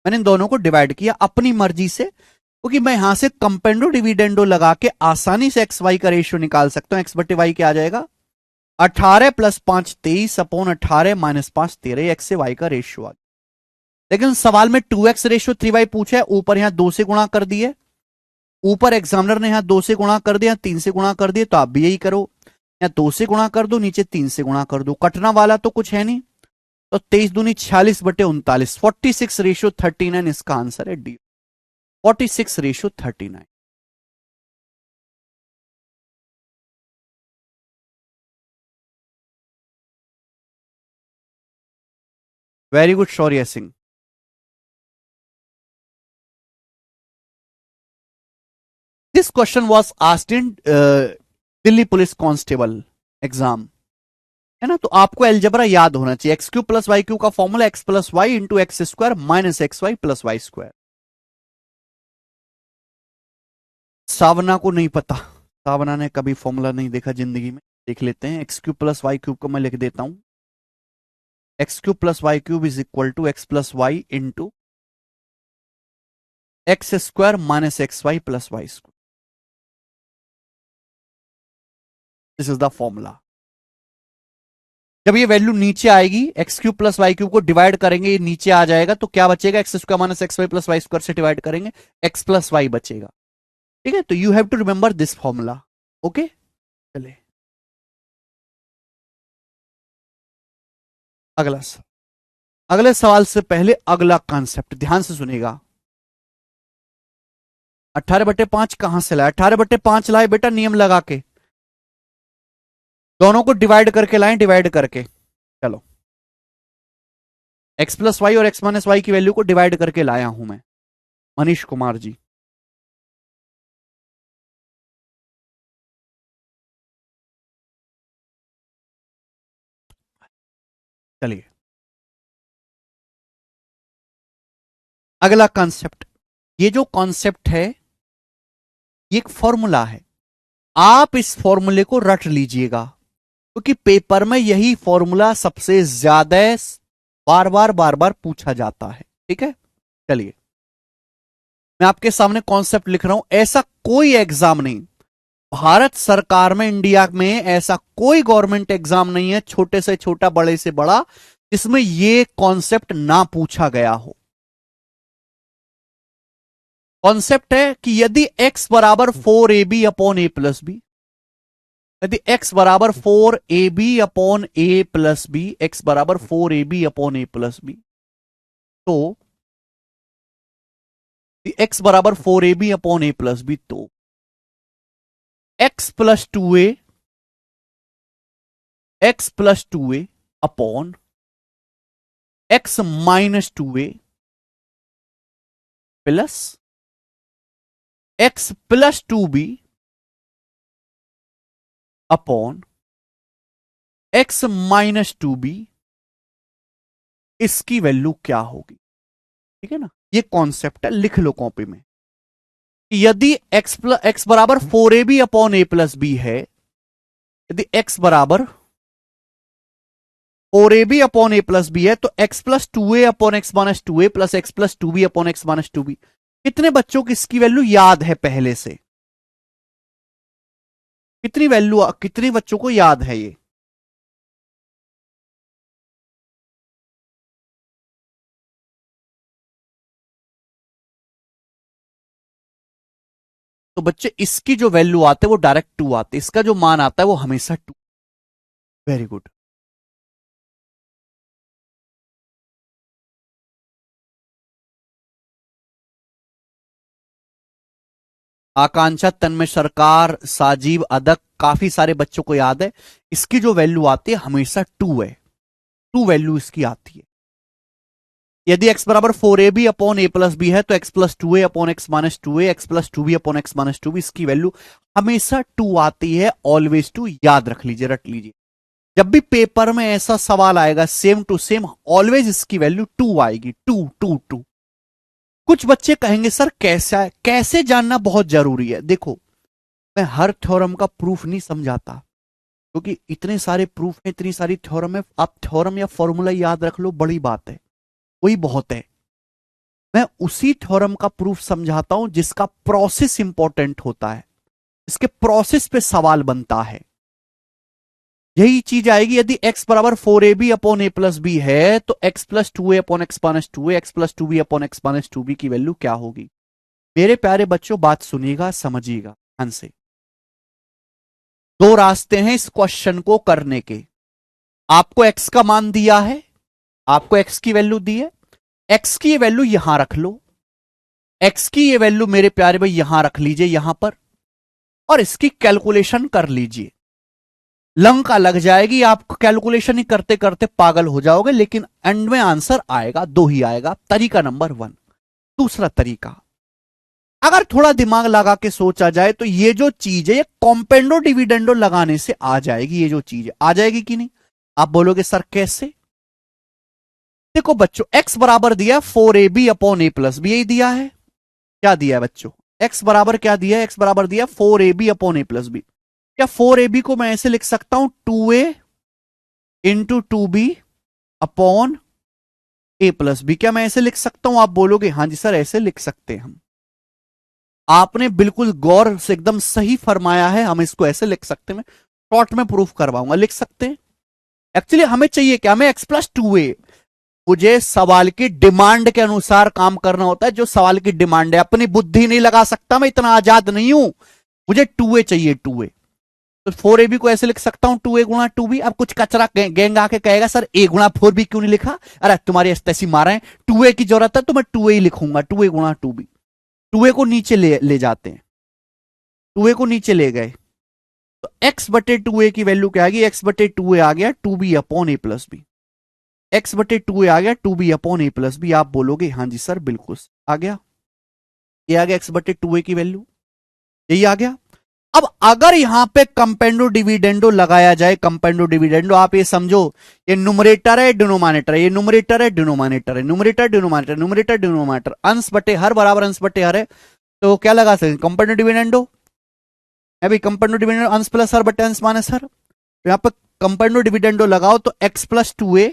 मैंने इन दोनों को डिवाइड किया अपनी मर्जी से, क्योंकि मैं यहां से कंपेंडो डिविडेंडो लगा के आसानी से एक्स वाई का रेशियो निकाल सकता हूं। एक्स बटे वाई क्या आ जाएगा, 18 + 5 23/18 - 5 13, एक्स से वाई का रेशियो आ गया। लेकिन सवाल में 2x रेशियो 3y पूछा है, ऊपर यहां 2 से गुणा कर दिए, ऊपर एग्जामिनर ने यहां 2 से गुणा कर दिया, 3 से गुणा कर दिए, तो आप भी यही करो, यहां 2 से गुणा कर दो, नीचे 3 से गुणा कर दो, कटना वाला तो कुछ है नहीं। तो 23 दूनी 46/39, 46:39 इसका आंसर है D, 46:39। Very good Shaurya Singh. This question was asked in Delhi police constable exam, है ना। तो आपको एलजेब्रा याद होना चाहिए। X cube plus Y cube का formula X plus Y into x square minus x Y plus Y square. Sawna को नहीं पता, सावना ने कभी फॉर्मूला नहीं देखा जिंदगी में। देख लेते हैं, x cube plus Y cube को मैं लिख देता हूं, x cube plus Y cube is equal to x plus Y into x square minus x Y plus Y square. This is the formula. जब ये वैल्यू नीचे आएगी, x cube plus Y cube को डिवाइड करेंगे, ये नीचे आ जाएगा, तो क्या बचेगा, x square minus x Y plus Y square से डिवाइड करेंगे, एक्स प्लस वाई बचेगा। ठीक है, तो you have to remember this formula. Okay, चले अगला अगले सवाल से पहले अगला कॉन्सेप्ट ध्यान से सुनेगा। 18/5 कहां से लाए, 18/5 लाए बेटा नियम लगा के, दोनों को डिवाइड करके लाए, डिवाइड करके। चलो, एक्स प्लस वाई और एक्स माइनस वाई की वैल्यू को डिवाइड करके लाया हूं मैं, मनीष कुमार जी। चलिए, अगला कॉन्सेप्ट, ये जो कॉन्सेप्ट है ये एक फॉर्मूला है, आप इस फॉर्मूले को रट लीजिएगा, क्योंकि पेपर में यही फॉर्मूला सबसे ज्यादा बार बार पूछा जाता है। ठीक है, चलिए मैं आपके सामने कॉन्सेप्ट लिख रहा हूं। ऐसा कोई एग्जाम नहीं भारत सरकार में, इंडिया में ऐसा कोई गवर्नमेंट एग्जाम नहीं है, छोटे से छोटा बड़े से बड़ा, जिसमें यह कॉन्सेप्ट ना पूछा गया हो। कॉन्सेप्ट है कि यदि x बराबर 4ab upon a plus b, यदि x बराबर 4ab upon a plus b, x बराबर 4ab upon a plus b, तो x बराबर 4ab upon a plus b, तो x plus 2a, x plus 2a upon x minus 2a plus x plus 2b upon x minus 2b, इसकी value क्या होगी। ठीक है ना, ये कॉन्सेप्ट है, लिख लो कॉपी में। यदि x बराबर 4ab upon a plus B है, यदि x बराबर 4ab upon a plus B है, तो x plus 2a upon x minus 2a plus x plus 2b upon x minus 2b, कितने बच्चों को इसकी वैल्यू याद है पहले से? कितनी वैल्यू, कितने बच्चों को याद है ये? तो बच्चे इसकी जो वैल्यू आते है वो डायरेक्ट 2 आते, इसका जो मान आता है वो हमेशा 2। Very good. आकांक्षा, तन्मय सरकार, साजीव, अदक, काफी सारे बच्चों को याद है इसकी जो वैल्यू आती है हमेशा 2 है, 2 वैल्यू इसकी आती है। यदि x बराबर 4ab upon a plus B है, तो x plus 2a upon x minus 2a, x plus 2b upon x minus 2b, इसकी वैल्यू हमेशा 2 आती है। ऑलवेज 2, याद रख लीजिए, रट लीजिए। जब भी पेपर में ऐसा सवाल आएगा सेम टू सेम, ऑलवेज इसकी वैल्यू 2 आएगी, 2 2 2। कुछ बच्चे कहेंगे सर कैसा है, कैसे जानना बहुत जरूरी है। देखो, मैं हर थ्योरम का प्रूफ नहीं समझाता, क्योंकि इतने सारे प्रूफ है, इतनी सारी थ्योरम है, आप थ्योरम या फॉर्मूला याद रख लो, बड़ी बात है, वही बहुत है। मैं उसी थ्योरम का प्रूफ समझाता हूं जिसका प्रोसेस इंपॉर्टेंट होता है, इसके प्रोसेस पे सवाल बनता है। यही चीज आएगी, यदि x बराबर 4ab upon a plus B है, तो x plus 2a upon x minus 2a, x plus 2b upon x minus 2b की वैल्यू क्या होगी। मेरे प्यारे बच्चों, बात सुनिएगा, समझिएगा ध्यान से। 2 रास्ते हैं इस क्वेश्चन को करने के। आपको x का मान दिया है, आपको x की वैल्यू दी है, x की ये वैल्यू यहां रख लो, x की ये वैल्यू मेरे प्यारे भाई यहां रख लीजिए, यहां पर, और इसकी कैलकुलेशन कर लीजिए। लंका लग जाएगी, आपको कैलकुलेशन ही करते करते पागल हो जाओगे, लेकिन एंड में आंसर आएगा, 2 ही आएगा। तरीका नंबर 1। दूसरा तरीका, अगर थोड़ा दिमाग लगा के सोचा जाए तो ये जो चीज है ये कॉम्पेंडो डिविडेंडो लगाने से आ जाएगी। ये जो चीज है आ जाएगी कि नहीं? आप बोलोगे सर कैसे? देखो बच्चों, x बराबर दिया 4ab upon a plus B, यही दिया है। क्या दिया है बच्चों? x बराबर क्या दिया है? x बराबर दिया 4ab upon a plus b. क्या 4ab को मैं ऐसे लिख सकता हूं 2a into 2b upon a plus b? क्या मैं ऐसे लिख सकता हूं? आप बोलोगे हाँ जी सर ऐसे लिख सकते हैं हम। आपने बिल्कुल गौर से एकदम सही फरमाया है, हम इसको ऐसे लिख सकते हैं। मैं शॉर्ट में प्रूफ करवाऊंगा, लिख सकते हैं। एक्चुअली हमें चाहिए क्या? हमें x प्लस 2a, मुझे सवाल की डिमांड के अनुसार काम करना होता है। जो सवाल की डिमांड है, अपनी बुद्धि नहीं लगा सकता, मैं इतना आजाद नहीं हूं। मुझे 2a चाहिए, 2a। तो 4ab को ऐसे लिख सकता हूं 2a गुणा 2b। अब कुछ कचरा गैंग आके कहेगा सर a गुणा 4b क्यों नहीं लिखा? अरे तुम्हारी ऐसी मारा है, 2a की जरूरत है तो मैं 2a ही लिखूंगा, 2a गुणा 2b। 2a को नीचे ले जाते हैं, 2a को नीचे ले गए, तो x बटे 2a की वैल्यू क्या आ गई? x बटे 2a आ गया 2b upon a plus b. x बटे 2a आ गया 2b upon a plus B. आप बोलोगे हाँ जी सर बिल्कुल आ गया, ये आ गया x बटे 2a की वैल्यू, यही आ गया। अब अगर यहां पे कंपेंडो डिविडेंडो लगाया जाए, कंपेंडो डिविडेंडो, आप ये समझो ये नुमरेटर है डिनोमिनेटर है, ये नुमरेटर है डिनोमिनेटर है, नुमरेटर डिनोमिनेटर, नुमरेटर डिनोमिनेटर, अंश बटे हर बराबर अंश बटे हर है, तो क्या लगा सकते हैं कंपेंडो डिविडेंडो है भाई, कंपेंडो डिविडेंडो अंश प्लस हर बटे अंश माइनस हर, तो यहां पर कंपेंडो डिविडेंडो लगाओ तो x प्लस टू ए,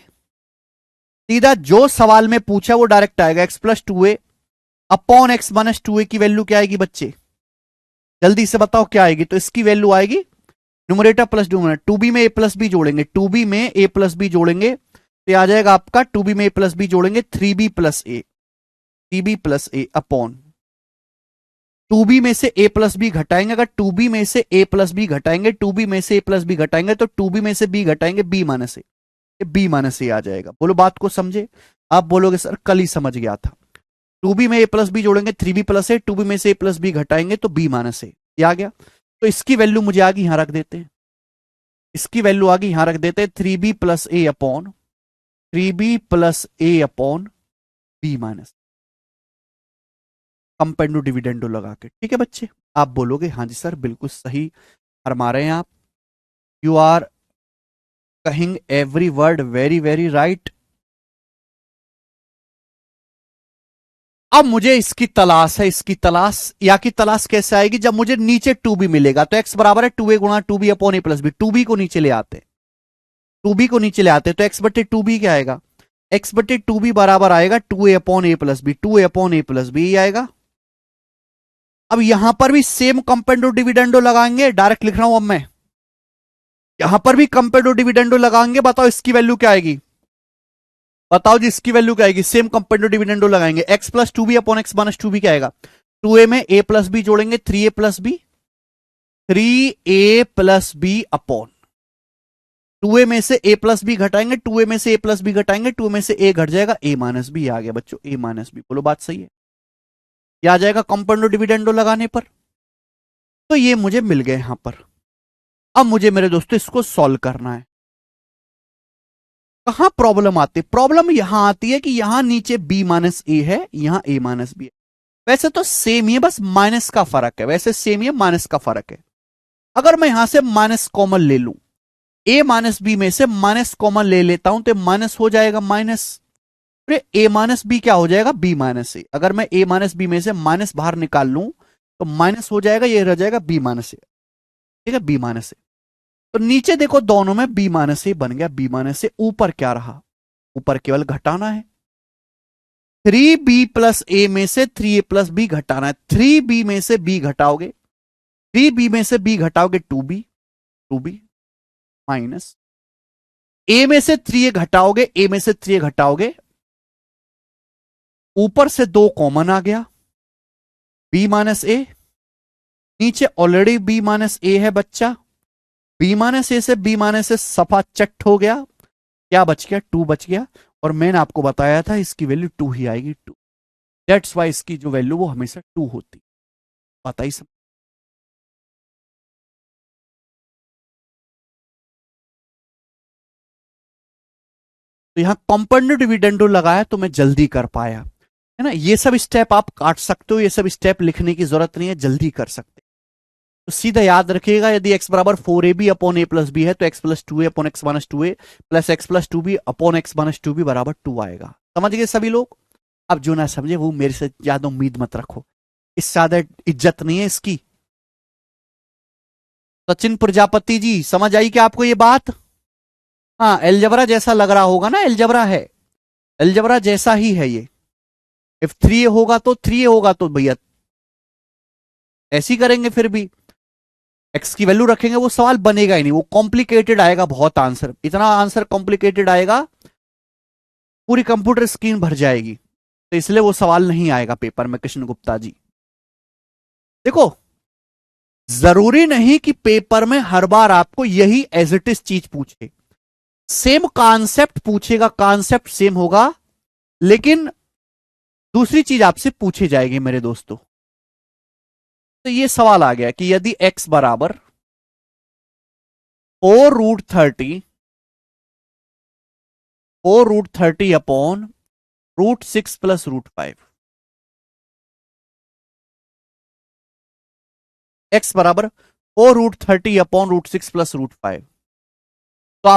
सीधा जो सवाल में पूछा वो डायरेक्ट आएगा, x प्लस टू ए अपॉन एक्स माइनस टू ए की वैल्यू क्या आएगी बच्चे, जल्दी से बताओ क्या आएगी, तो इसकी वैल्यू आएगी numerator plus denominator, two b में ए प्लस बी जोड़ेंगे, टू बी में ए प्लस बी जोड़ेंगे तो आ जाएगा आपका टू बी में ए प्लस बी जोड़ेंगे थ्री बी प्लस ए, थ्री बी प्लस ए अपॉन टू बी में से ए प्लस बी घटाएंगे, अगर टू बी में से ए प्लस बी घटाएंगे, टू बी में से ए प्लस बी घटाएंगे तो टू बी में से बी घटाएंगे बी माइनस ए, बी माइनस ए आ जाएगा। बोलो बात को समझे, आप बोलोगे सर कल ही समझ गया था, टू बी में ए प्लस बी जोड़ेंगे three b plus a, two b में से ए प्लस बी घटाएंगे तो बी माइनस ए, ये आ गया। तो इसकी वैल्यू मुझे आगे यहां रख देते हैं, इसकी वैल्यू आगे यहां रख देते हैं थ्री बी प्लस ए अपॉन थ्री बी प्लस ए अपॉन बी माइनस, कंपेंडो डिविडेंडो लगा के, ठीक है बच्चे। आप बोलोगे हाँ जी सर बिल्कुल सही फरमा रहे हैं आप, यू आर कहिंग every word very very right. अब मुझे इसकी तलाश है, इसकी तलाश, या की तलाश कैसे आएगी, जब मुझे नीचे टू बी मिलेगा, तो एक्स बराबर है टू ए गुणा टू बी अपॉन ए प्लस बी, टू बी को नीचे ले आते, टू बी को नीचे ले आते तो एक्स बटे टू बी क्या आएगा, एक्स बटे टू बी बराबर आएगा टू ए अपॉन ए प्लस बी, टू ए अपॉन ए प्लस बी आएगा। अब यहां पर भी सेम कंपेंडो डिविडेंडो लगाएंगे, डायरेक्ट लिख रहा हूं अब मैं, यहां पर भी कंपेंडो डिविडेंडो लगाएंगे, बताओ इसकी वैल्यू क्या आएगी, बताओ जी इसकी वैल्यू क्या आएगी, सेम कंपेंडो डिविडेंडो लगाएंगे, x plus two B upon x minus two b क्या आएगा, टू ए में ए प्लस बी जोड़ेंगे three a plus b, three a plus B upon two a में से ए प्लस बी घटाएंगे, two a में से ए प्लस बी घटाएंगे, टू में से ए घट जाएगा ए माइनस बी, आ गया बच्चों ए माइनस बी, बोलो बात सही है, यह आ जाएगा कंपेंडो डिविडेंडो लगाने पर। तो ये मुझे मिल गए यहां पर, अब मुझे मेरे दोस्तों इसको सॉल्व करना है। कहां प्रॉब्लम आती है, प्रॉब्लम यहां आती है कि यहां नीचे b माइनस ए है, यहां a माइनस बी है, वैसे तो सेम ही है, बस माइनस का फर्क है, वैसे सेम ही है, माइनस का फर्क है। अगर मैं यहां से माइनस कॉमन ले लूं, a माइनस बी में से माइनस कॉमन ले लेता हूं तो माइनस हो जाएगा माइनस, फिर a माइनस बी क्या हो जाएगा b माइनस ए, अगर मैं a माइनस बी में से माइनस बाहर निकाल लूं तो माइनस हो जाएगा, ये रह जाएगा b माइनस ए, ठीक है b माइनस ए। तो नीचे देखो दोनों में b माइनस ए बन गया, b माइनस ए, ऊपर क्या रहा, ऊपर केवल घटाना है, थ्री बी प्लस ए में से थ्री ए प्लस बी घटाना है, थ्री बी में से बी घटाओगे, थ्री बी में से बी घटाओगे टू बी माइनस ए में से थ्री ए घटाओगे, ए में से थ्री ए घटाओगे, ऊपर से दो कॉमन आ गया b माइनस ए, नीचे ऑलरेडी b माइनस ए है बच्चा, b माइनस ए से b माइनस ए सफा चट हो गया, क्या बच गया टू बच गया, और मैंने आपको बताया था इसकी वैल्यू टू ही आएगी, टू, दैट्स वाई इसकी जो वैल्यू वो हमेशा टू होती, पता ही सब। तो यहां कंपाउंड डिविडेंडो लगाया तो मैं जल्दी कर पाया, है ना, ये सब स्टेप आप काट सकते हो, ये सब स्टेप लिखने की जरूरत नहीं है, जल्दी कर सकते। तो सीधा याद रखिएगा, यदि x बराबर four A B upon A plus B है तो x plus two A upon x minus two A plus X plus two B upon x minus two B बराबर टू आएगा। समझ गए सभी लोग? अब जो ना समझे वो मेरे से ज्यादा उम्मीद मत रखो, इससे ज्यादा इज्जत नहीं है इसकी। सचिन प्रजापति जी समझ आई क्या आपको ये बात? हाँ, एलजबरा जैसा लग रहा होगा ना, एलजबरा है, एलजबरा जैसा ही है ये, इफ थ्री होगा तो थ्री होगा तो भैया ऐसी करेंगे, फिर भी एक्स की वैल्यू रखेंगे, वो सवाल बनेगा ही नहीं, वो कॉम्प्लिकेटेड आएगा बहुत आंसर, इतना आंसर कॉम्प्लिकेटेड आएगा पूरी कंप्यूटर स्क्रीन भर जाएगी, तो इसलिए वो सवाल नहीं आएगा पेपर में कृष्ण गुप्ता जी। देखो जरूरी नहीं कि पेपर में हर बार आपको यही एज इट इज चीज पूछे, सेम कॉन्सेप्ट पूछेगा, कॉन्सेप्ट सेम होगा, लेकिन दूसरी चीज आपसे पूछी जाएगी मेरे दोस्तों। तो ये सवाल आ गया कि यदि x बराबर 4√30 अपॉन √6 प्लस √5, x बराबर 4√30 अपॉन √6 प्लस √5। तो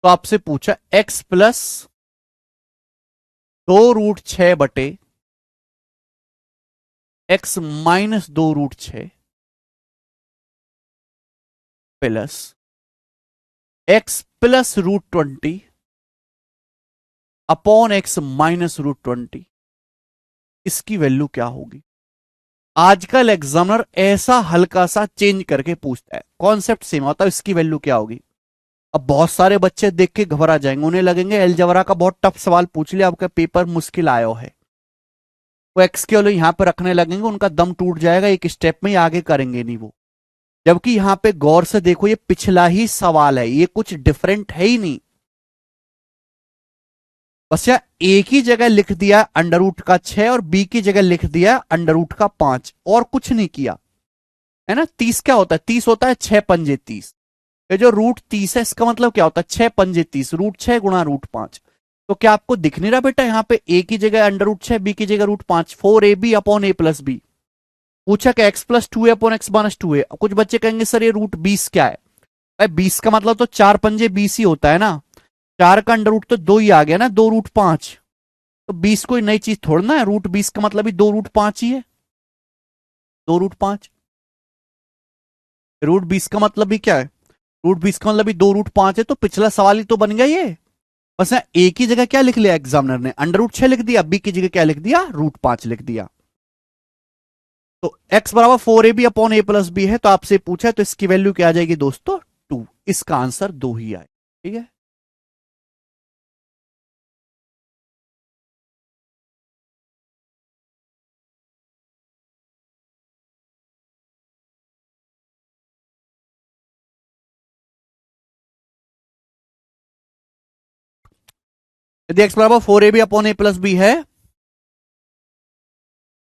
आपसे पूछा x प्लस 2√6 बटे x minus 2√6 plus x plus √20 upon x minus √20, इसकी वैल्यू क्या होगी। आजकल एग्जामिनर ऐसा हल्का सा चेंज करके पूछता है, कॉन्सेप्ट सेम होता है, इसकी वैल्यू क्या होगी। अब बहुत सारे बच्चे देख के घबरा जाएंगे, उन्हें लगेंगे अलजेब्रा का बहुत टफ सवाल पूछ लिया, आपका पेपर मुश्किल आयो है। वो एक्स के वाले यहां पर रखने लगेंगे, उनका दम टूट जाएगा, एक स्टेप में ही आगे करेंगे नहीं वो। जबकि यहां पे गौर से देखो, ये पिछला ही सवाल है, ये कुछ डिफरेंट है ही नहीं। बस यार ए की जगह लिख दिया √6 और बी की जगह लिख दिया √5, और कुछ नहीं किया है ना। 30 क्या होता है, 30 होता है 6 पंजे 30। ये जो √30 है, इसका मतलब क्या होता है, 6 पंजे 30, √6 गुणा √5। तो क्या आपको दिख नहीं रहा बेटा, यहां पे ए की जगह √6, बी की जगह √5, 4ab upon a plus B. पूछा कि x plus 2a upon x minus 2a। कुछ बच्चे कहेंगे सर ये √20 क्या है। भाई 20 का मतलब तो 4 पंजे 20 ही होता है ना, 4 का अंडर रूट तो 2 ही आ गया ना, 2√5। तो 20 कोई नई चीज थोड़ना है, √20 का मतलब ही 2√5 ही है, 2√5। √20 का मतलब भी क्या है, √20 का मतलब भी 2√5 है, तो पिछला सवाल ही तो बन गया ये। बस ए की जगह क्या लिख लिया एग्जामिनर ने, √6 लिख दिया, बी की जगह क्या लिख दिया, √5 लिख दिया। तो x बराबर 4ab upon a plus B है, तो आपसे पूछा तो इसकी वैल्यू क्या आ जाएगी दोस्तों, 2। इसका आंसर 2 ही आए, ठीक है। यदि x बराबर 4ab upon a plus B है,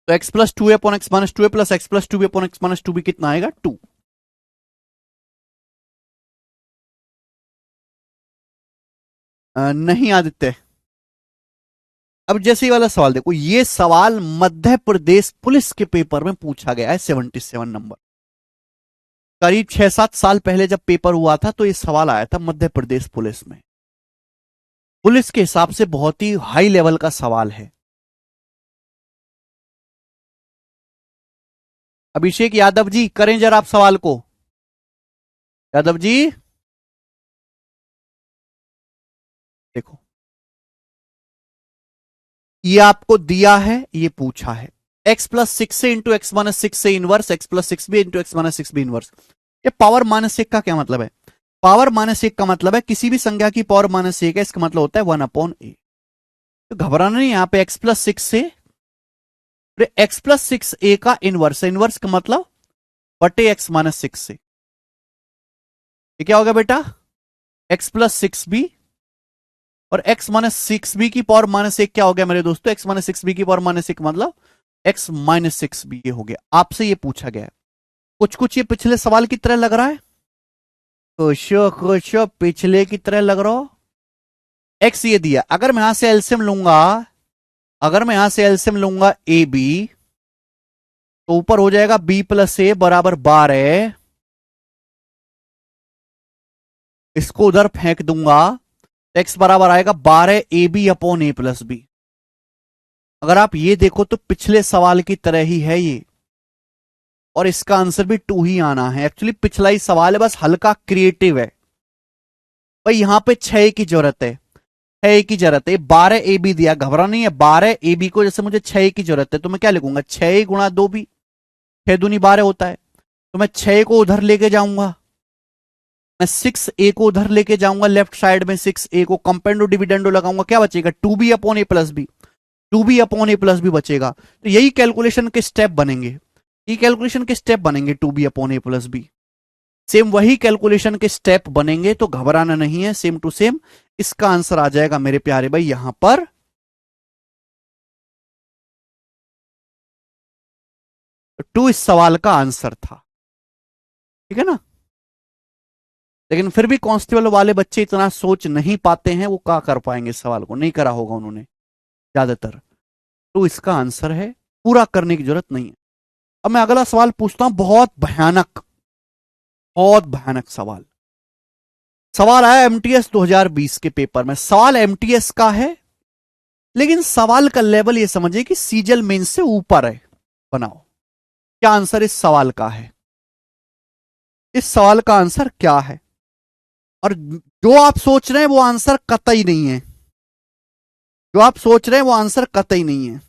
तो x plus 2a upon x minus 2a plus x plus 2b upon x minus 2b कितना आएगा, 2। नहीं आदित्य। अब जैसे वाला सवाल देखो, ये सवाल मध्य प्रदेश पुलिस के पेपर में पूछा गया है, 77 नंबर। करीब 6-7 साल पहले जब पेपर हुआ था, तो ये सवाल आया था मध्य प्रदेश पुलिस में। पुलिस के हिसाब से बहुत ही हाई लेवल का सवाल है। अभिषेक यादव जी करें जरा आप सवाल को, यादव जी देखो, ये आपको दिया है, ये पूछा है x प्लस 6 से इंटू एक्स माइनस 6 से इनवर्स, x प्लस 6 भी इंटू एक्स माइनस 6 भी इनवर्स। ये पावर माइनस 1 का क्या मतलब है, पावर माइनस 1 का मतलब है किसी भी संख्या की पावर माइनस 1 है, इसका मतलब होता है 1/a। तो घबराना नहीं, यहां पे x प्लस 6 से x प्लस 6a का इनवर्स है, इनवर्स का मतलब बटे x माइनस 6 से। ये क्या होगा बेटा, x प्लस 6b, और x माइनस 6b की पावर माइनस 1 क्या हो गया मेरे दोस्तों, x माइनस 6b की पावर माइनस 1 मतलब x माइनस 6b, ये हो गया। आपसे ये पूछा गया है, कुछ कुछ ये पिछले सवाल की तरह लग रहा है, कुछ कुछ पिछले की तरह लग रहा हो। x ये दिया, अगर मैं यहां से एलसीएम लूंगा, अगर मैं यहां से एलसीएम लूंगा ए बी, तो ऊपर हो जाएगा b प्लस ए बराबर 12। इसको उधर फेंक दूंगा, x बराबर आएगा 12ab upon a plus B. अगर आप ये देखो तो पिछले सवाल की तरह ही है ये, और इसका आंसर भी 2 ही आना है। एक्चुअली पिछला ही सवाल है, बस हल्का क्रिएटिव है। भाई यहां पे 6 की जरूरत है, 6 की जरूरत है, 12ab दिया, घबरा नहीं है, 12ab को जैसे मुझे 6 की जरूरत है, तो मैं क्या लिखूंगा, 6 गुणा 2b, 6 दूनी 12 होता है, तो मैं 6 को उधर लेके जाऊंगा, मैं 6a को उधर लेके जाऊंगा, लेफ्ट साइड में 6a को कंपेंडो डिविडेंडो लगाऊंगा, क्या बचेगा, 2b upon a plus b, 2b upon a plus b बचेगा। तो यही कैलकुलेशन के स्टेप बनेंगे, ये कैलकुलेशन के स्टेप बनेंगे 2b upon a plus b, same वही कैलकुलेशन के स्टेप बनेंगे, तो घबराना नहीं है, सेम टू सेम। इसका आंसर आ जाएगा मेरे प्यारे भाई यहां पर 2, इस सवाल का आंसर था, ठीक है ना। लेकिन फिर भी कांस्टेबल वाले बच्चे इतना सोच नहीं पाते हैं, वो क्या कर पाएंगे, इस सवाल को नहीं करा होगा उन्होंने ज्यादातर, तो इसका आंसर है, पूरा करने की जरूरत नहीं है। अब मैं अगला सवाल पूछता हूं, बहुत भयानक सवाल। सवाल आया एमटीएस 2020 के पेपर में। सवाल एमटीएस का है, लेकिन सवाल का लेवल ये समझिए कि सीजल मेंस से ऊपर है। बनाओ क्या आंसर इस सवाल का है। इस सवाल का आंसर क्या है? और जो आप सोच रहे हैं वो आंसर कतई नहीं है। जो आप सोच रहे हैं वो आंसर कतई नहीं है।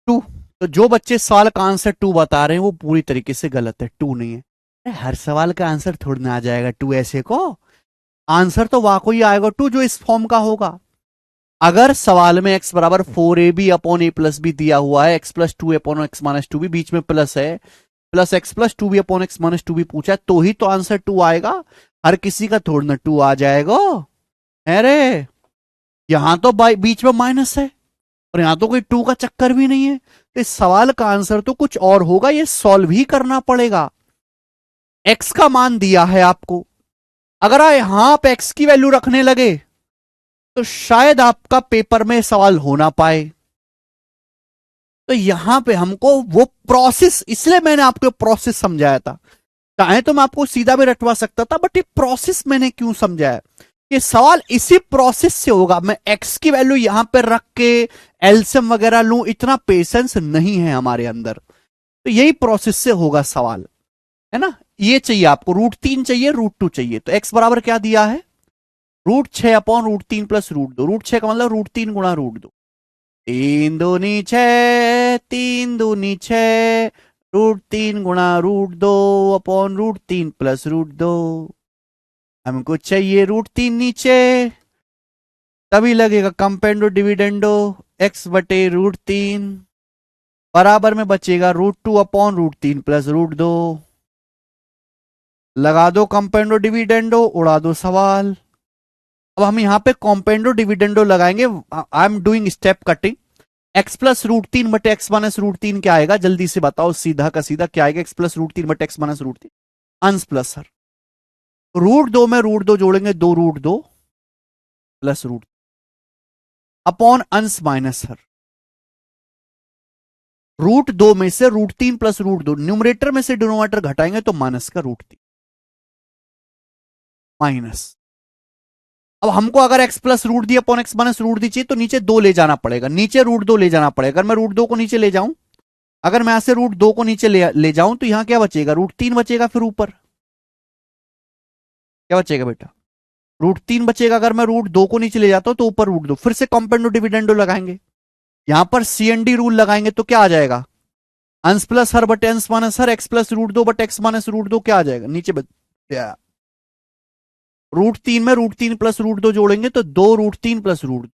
टू। तो जो बच्चे सवाल का आंसर टू बता रहे हैं वो पूरी तरीके से गलत है, टू नहीं है। हर सवाल का आंसर थोड़ी ना आ जाएगा टू ऐसे को। आंसर तो वाकई आएगा टू, जो इस फॉर्म का होगा। अगर सवाल में x बराबर 4ab upon a plus B दिया हुआ है, x plus two upon x minus two B, बीच में प्लस है, plus x plus two B upon x minus two B पूछा है, तो ही तो आंसर टू आएगा। हर किसी का थोड़ा ना टू आ जाएगा। अरे यहां तो बीच में माइनस है और यहां तो कोई टू का चक्कर भी नहीं है, तो इस सवाल का आंसर तो कुछ और होगा। ये सॉल्व ही करना पड़ेगा। x का मान दिया है आपको, अगर आप यहां पे x की वैल्यू रखने लगे तो शायद आपका पेपर में सवाल हो ना पाए। तो यहां पे हमको वो प्रोसेस, इसलिए मैंने आपको प्रोसेस समझाया था। चाहे तो मैं आपको सीधा भी रटवा सकता था, बट ये प्रोसेस मैंने क्यों समझाया, ये सवाल इसी प्रोसेस से होगा। मैं एक्स की वैल्यू यहां पर रख के एलसीएम वगैरह लूं, इतना पेशेंस नहीं है हमारे अंदर। तो यही प्रोसेस से होगा सवाल, है ना। ये चाहिए आपको, √3 चाहिए, √2 चाहिए। तो एक्स बराबर क्या दिया है, √6 अपॉन √3 प्लस √2। √6 का मतलब √3 गुणा √2। 3 दूनी 6, 3 दूनी 6, √3 गुणा √2 अपॉन √3 प्लस √2। हमको चाहिए √3 नीचे, तभी लगेगा कंपेंडो डिविडेंडो x बटे √3 बराबर में बचेगा √2 अपॉन √3 प्लस √2। लगा दो कंपेंडो डिविडेंडो, उड़ा दो सवाल। अब हम यहां पे कॉम्पेंडो डिविडेंडो लगाएंगे। I am doing step cutting. x plus √3 बटे एक्स माइनस √3 क्या आएगा, जल्दी से बताओ, सीधा का सीधा क्या आएगा। x प्लस √3 बटे एक्स माइनस √3 अंश प्लस सर, √2 में √2 जोड़ेंगे, 2 √2 प्लस √, अपॉन अंश माइनस सर, √2 में से √3 प्लस √2, न्यूमरेटर में से डिनोमिनेटर घटाएंगे तो माइनस का √3 माइनस। अब हमको अगर x प्लस रूट दी अपॉन एक्स माइनस रूट दी चाहिए, तो नीचे 2 ले जाना पड़ेगा, नीचे √2 ले जाना पड़ेगा। अगर मैं √2 को नीचे ले जाऊं, अगर मैं यहां से √2 को नीचे ले जाऊं, तो यहां क्या बचेगा, √3 बचेगा। फिर ऊपर क्या बचेगा बेटा, √3 बचेगा। अगर मैं √2 को नीचे ले जाता हूं तो ऊपर √2। फिर से कॉम्पेंडो डिविडेंडो लगाएंगे, यहां पर सीएनडी रूल लगाएंगे, तो क्या आ जाएगा, अंश प्लस हर बटे अंश माइनस हर, एक्स प्लस √2 बटे एक्स माइनस √2 क्या आ जाएगा नीचे √3 में √3 प्लस √2 जोड़ेंगे तो 2 √3 प्लस √2,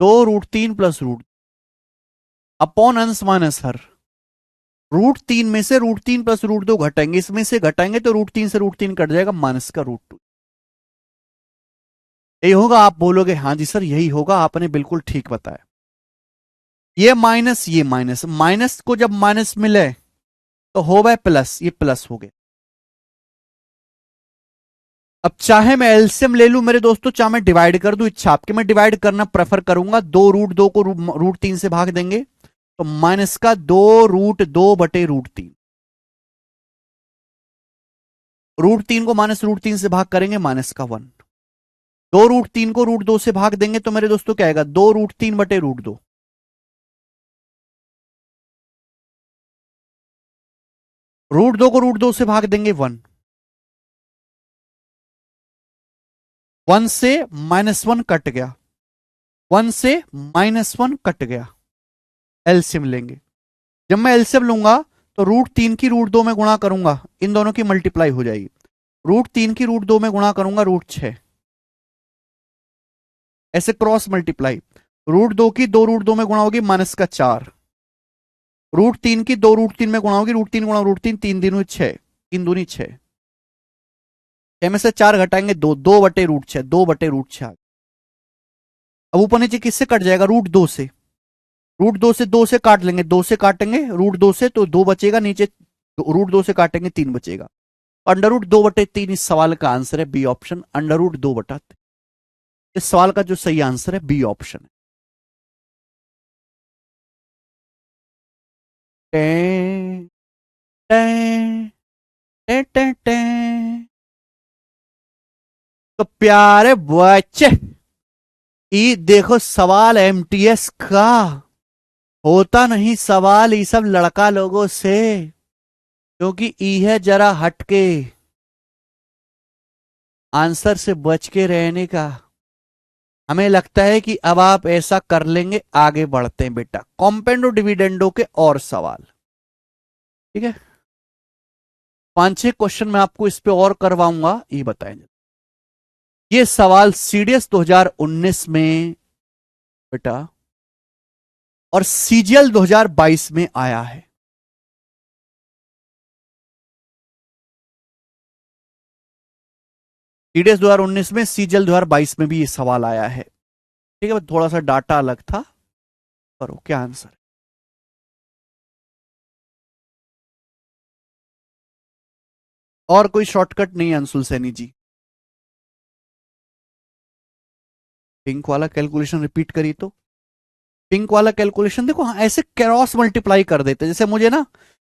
2 √3 प्लस √2 अपॉन अंश माइनस हर। √3 में से √3 प्लस √2 घटाएंगे, इसमें से घटाएंगे तो √3 से √3 कट जाएगा, माइनस का √2। यही होगा। आप बोलोगे हाँ जी सर यही होगा, आपने बिल्कुल ठीक बताया। ये माइनस, ये माइनस, माइनस को जब माइनस मिले तो हो गए प्लस, ये प्लस हो गए। अब चाहे मैं एलसीएम ले लूं मेरे दोस्तों, चाहे मैं डिवाइड कर दूं, इच्छा आपकी। मैं डिवाइड करना प्रेफर करूंगा। 2 √2 को √3 से भाग देंगे तो माइनस का 2 √2 बटे √3। √3 को माइनस √3 से भाग करेंगे, माइनस का 1। 2 √3 को √2 से भाग देंगे तो मेरे दोस्तों क्या आएगा, 2 √3 बटे √2। √2 को √2 से भाग देंगे 1, 1 से -1 कट गया, 1 से -1 कट गया। एलसीएम लेंगे, जब मैं एलसीएम लूंगा तो √3 की √2 में गुणा करूंगा, इन दोनों की मल्टीप्लाई हो जाएगी। √3 की √2 में गुणा करूंगा √6, ऐसे क्रॉस मल्टीप्लाई। √2 की 2 √2 में गुणा होगी, माइनस का 4। √3 की 2 √3 में गुणा होगी, √3 गुणा √3, 3 दूनी 6, 3 दूनी 6, में से 4 घटाएंगे 2, 2 बटे √6, 2 बटे √6। अब ऊपर नीचे किससे कट जाएगा, √2 से। √2 से 2 से काट लेंगे, 2 से काटेंगे √2 से तो 2 बचेगा, नीचे √2 से काटेंगे 3 बचेगा। √2 बटे 3 इस सवाल का आंसर है, बी ऑप्शन, √2 बटा 3। इस सवाल का जो सही आंसर है बी ऑप्शन है। टें, टें, टें, टें, टें। तो प्यारे बच्चे, ई देखो सवाल एमटीएस का होता नहीं सवाल ये सब लड़का लोगों से, क्योंकि ई है जरा हटके, आंसर से बच के रहने का। हमें लगता है कि अब आप ऐसा कर लेंगे। आगे बढ़ते हैं बेटा, कॉम्पेंडो डिविडेंडो के और सवाल। ठीक है, 5-6 क्वेश्चन मैं आपको इस पे और करवाऊंगा, ये बताएं। ये सवाल सीडीएस 2019 में बेटा और सीजीएल 2022 में आया है। सीडीएस 2019 में, सीजीएल 2022 में भी ये सवाल आया है। ठीक है, थोड़ा सा डाटा अलग था। करो क्या आंसर है। और कोई शॉर्टकट नहीं है अंशुल सैनी जी। पिंक वाला कैलकुलेशन रिपीट करी तो पिंक वाला कैलकुलेशन देखो, हाँ ऐसे क्रॉस मल्टीप्लाई कर देते, जैसे मुझे ना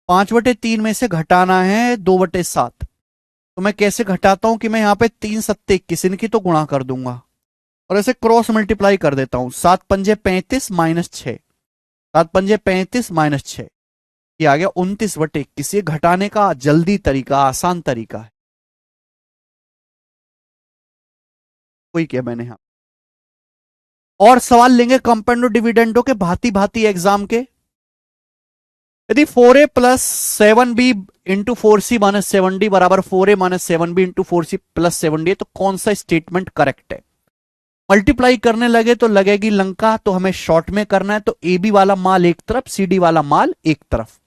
5/3 में से घटाना है 2/7, तो मैं कैसे घटाता हूं कि मैं यहाँ पे 3 7 21 इनकी तो गुणा कर दूंगा और ऐसे क्रॉस मल्टीप्लाई कर देता हूं। 7×5 = 35 -6, 7×5 - 6, ये आ गया 29/21। ये घटाने का जल्दी तरीका, आसान तरीका है। कोई क्या मैंने यहाँ और सवाल लेंगे कंपाउंड डिविडेंडो के भांति भांति एग्जाम के। यदि 4a + 7b × 4c - 7d बराबर 4a - 7b × 4c + 7d है, तो कौन सा स्टेटमेंट करेक्ट है। मल्टीप्लाई करने लगे तो लगेगी लंका, तो हमें शॉर्ट में करना है, तो ए बी वाला माल एक तरफ, सी डी वाला माल एक तरफ।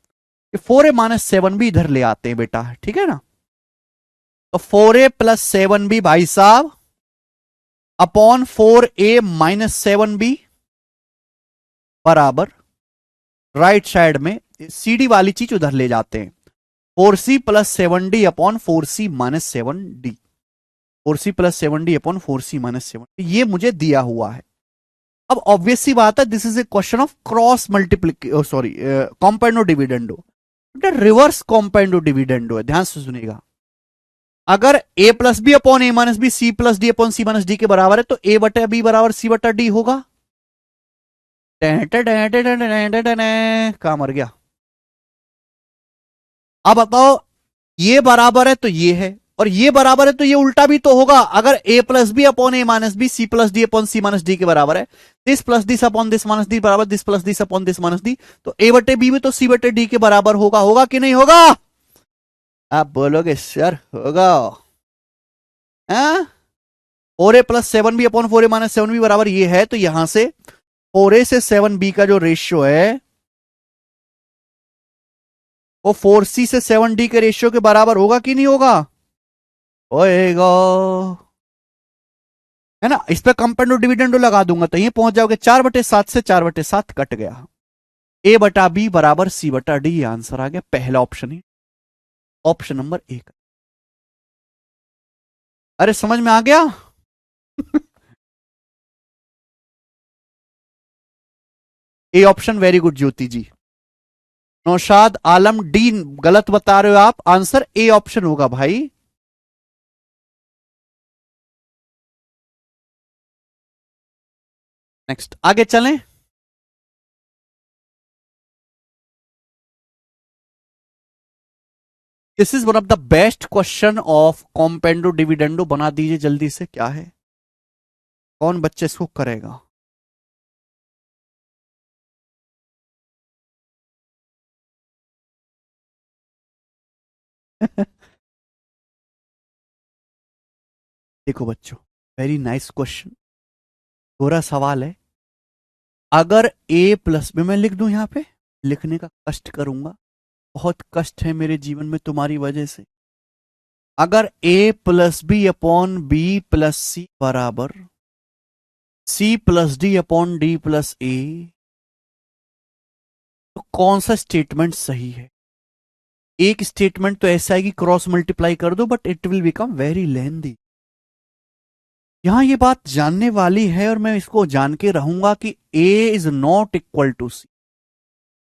4a - 7b इधर ले आते हैं बेटा, ठीक है ना। तो 4a + 7b भाई साहब अपॉन 4a - 7b बराबर राइट साइड में सीडी वाली चीज उधर ले जाते हैं। 4c + 7d upon 4c - 7d, 4c + 7d upon 4c - 7d, ये मुझे दिया हुआ है। अब ऑब्वियस सी बात है, this is a question of cross multiplica sorry compound dividendo. Reverse compound dividendo है, ध्यान से सुनिएगा। अगर a + b upon a - b, c + d upon c - d के बराबर है, तो a/b बराबर c/d होगा। कहां मर गया। अब बताओ, ये बराबर है तो ये है, और ये बराबर है तो ये उल्टा भी तो होगा। अगर a + b upon a - b, c + d upon c - d के बराबर है, this plus this upon this minus D बराबर this plus this upon this minus D, तो a/b भी तो c/d के बराबर होगा। होगा कि नहीं होगा। आप बोलोगे सर होगा। 4a + 7b upon 4a - 7b बराबर ये है, तो यहां से 4a से 7b का जो रेशियो है वो 4c से 7d के रेशियो के बराबर होगा कि नहीं होगा। होएगा, है ना। इस पे कंपाउंड डिविडेंडो लगा दूंगा तो ये पहुंच जाओगे 4/7 से 4/7 कट गया। a/b बराबर c/d, आंसर आ गया पहला ऑप्शन ही, ऑप्शन नंबर 1। अरे समझ में आ गया। A option very good Jyoti ji. Naushad Alam D गलत बता रहे हो आप, आंसर ए ऑप्शन होगा भाई। नेक्स्ट आगे चलें। This is one of the best question of componendo dividendo, बना दीजिए जल्दी से, क्या है, कौन बच्चे इसको करेगा। देखो बच्चों, वेरी नाइस क्वेश्चन, थोड़ा सवाल है। अगर a प्लस में मैं लिख दूं, यहां पे लिखने का कष्ट करूंगा, बहुत कष्ट है मेरे जीवन में तुम्हारी वजह से। अगर a + b upon b + c बराबर c + d upon d + a, तो कौन सा स्टेटमेंट सही है। एक स्टेटमेंट तो ऐसा है कि क्रॉस मल्टीप्लाई कर दो, but it will become very लेंदी। यहां ये बात जानने वाली है और मैं इसको जान के रहूंगा कि a is not equal to C.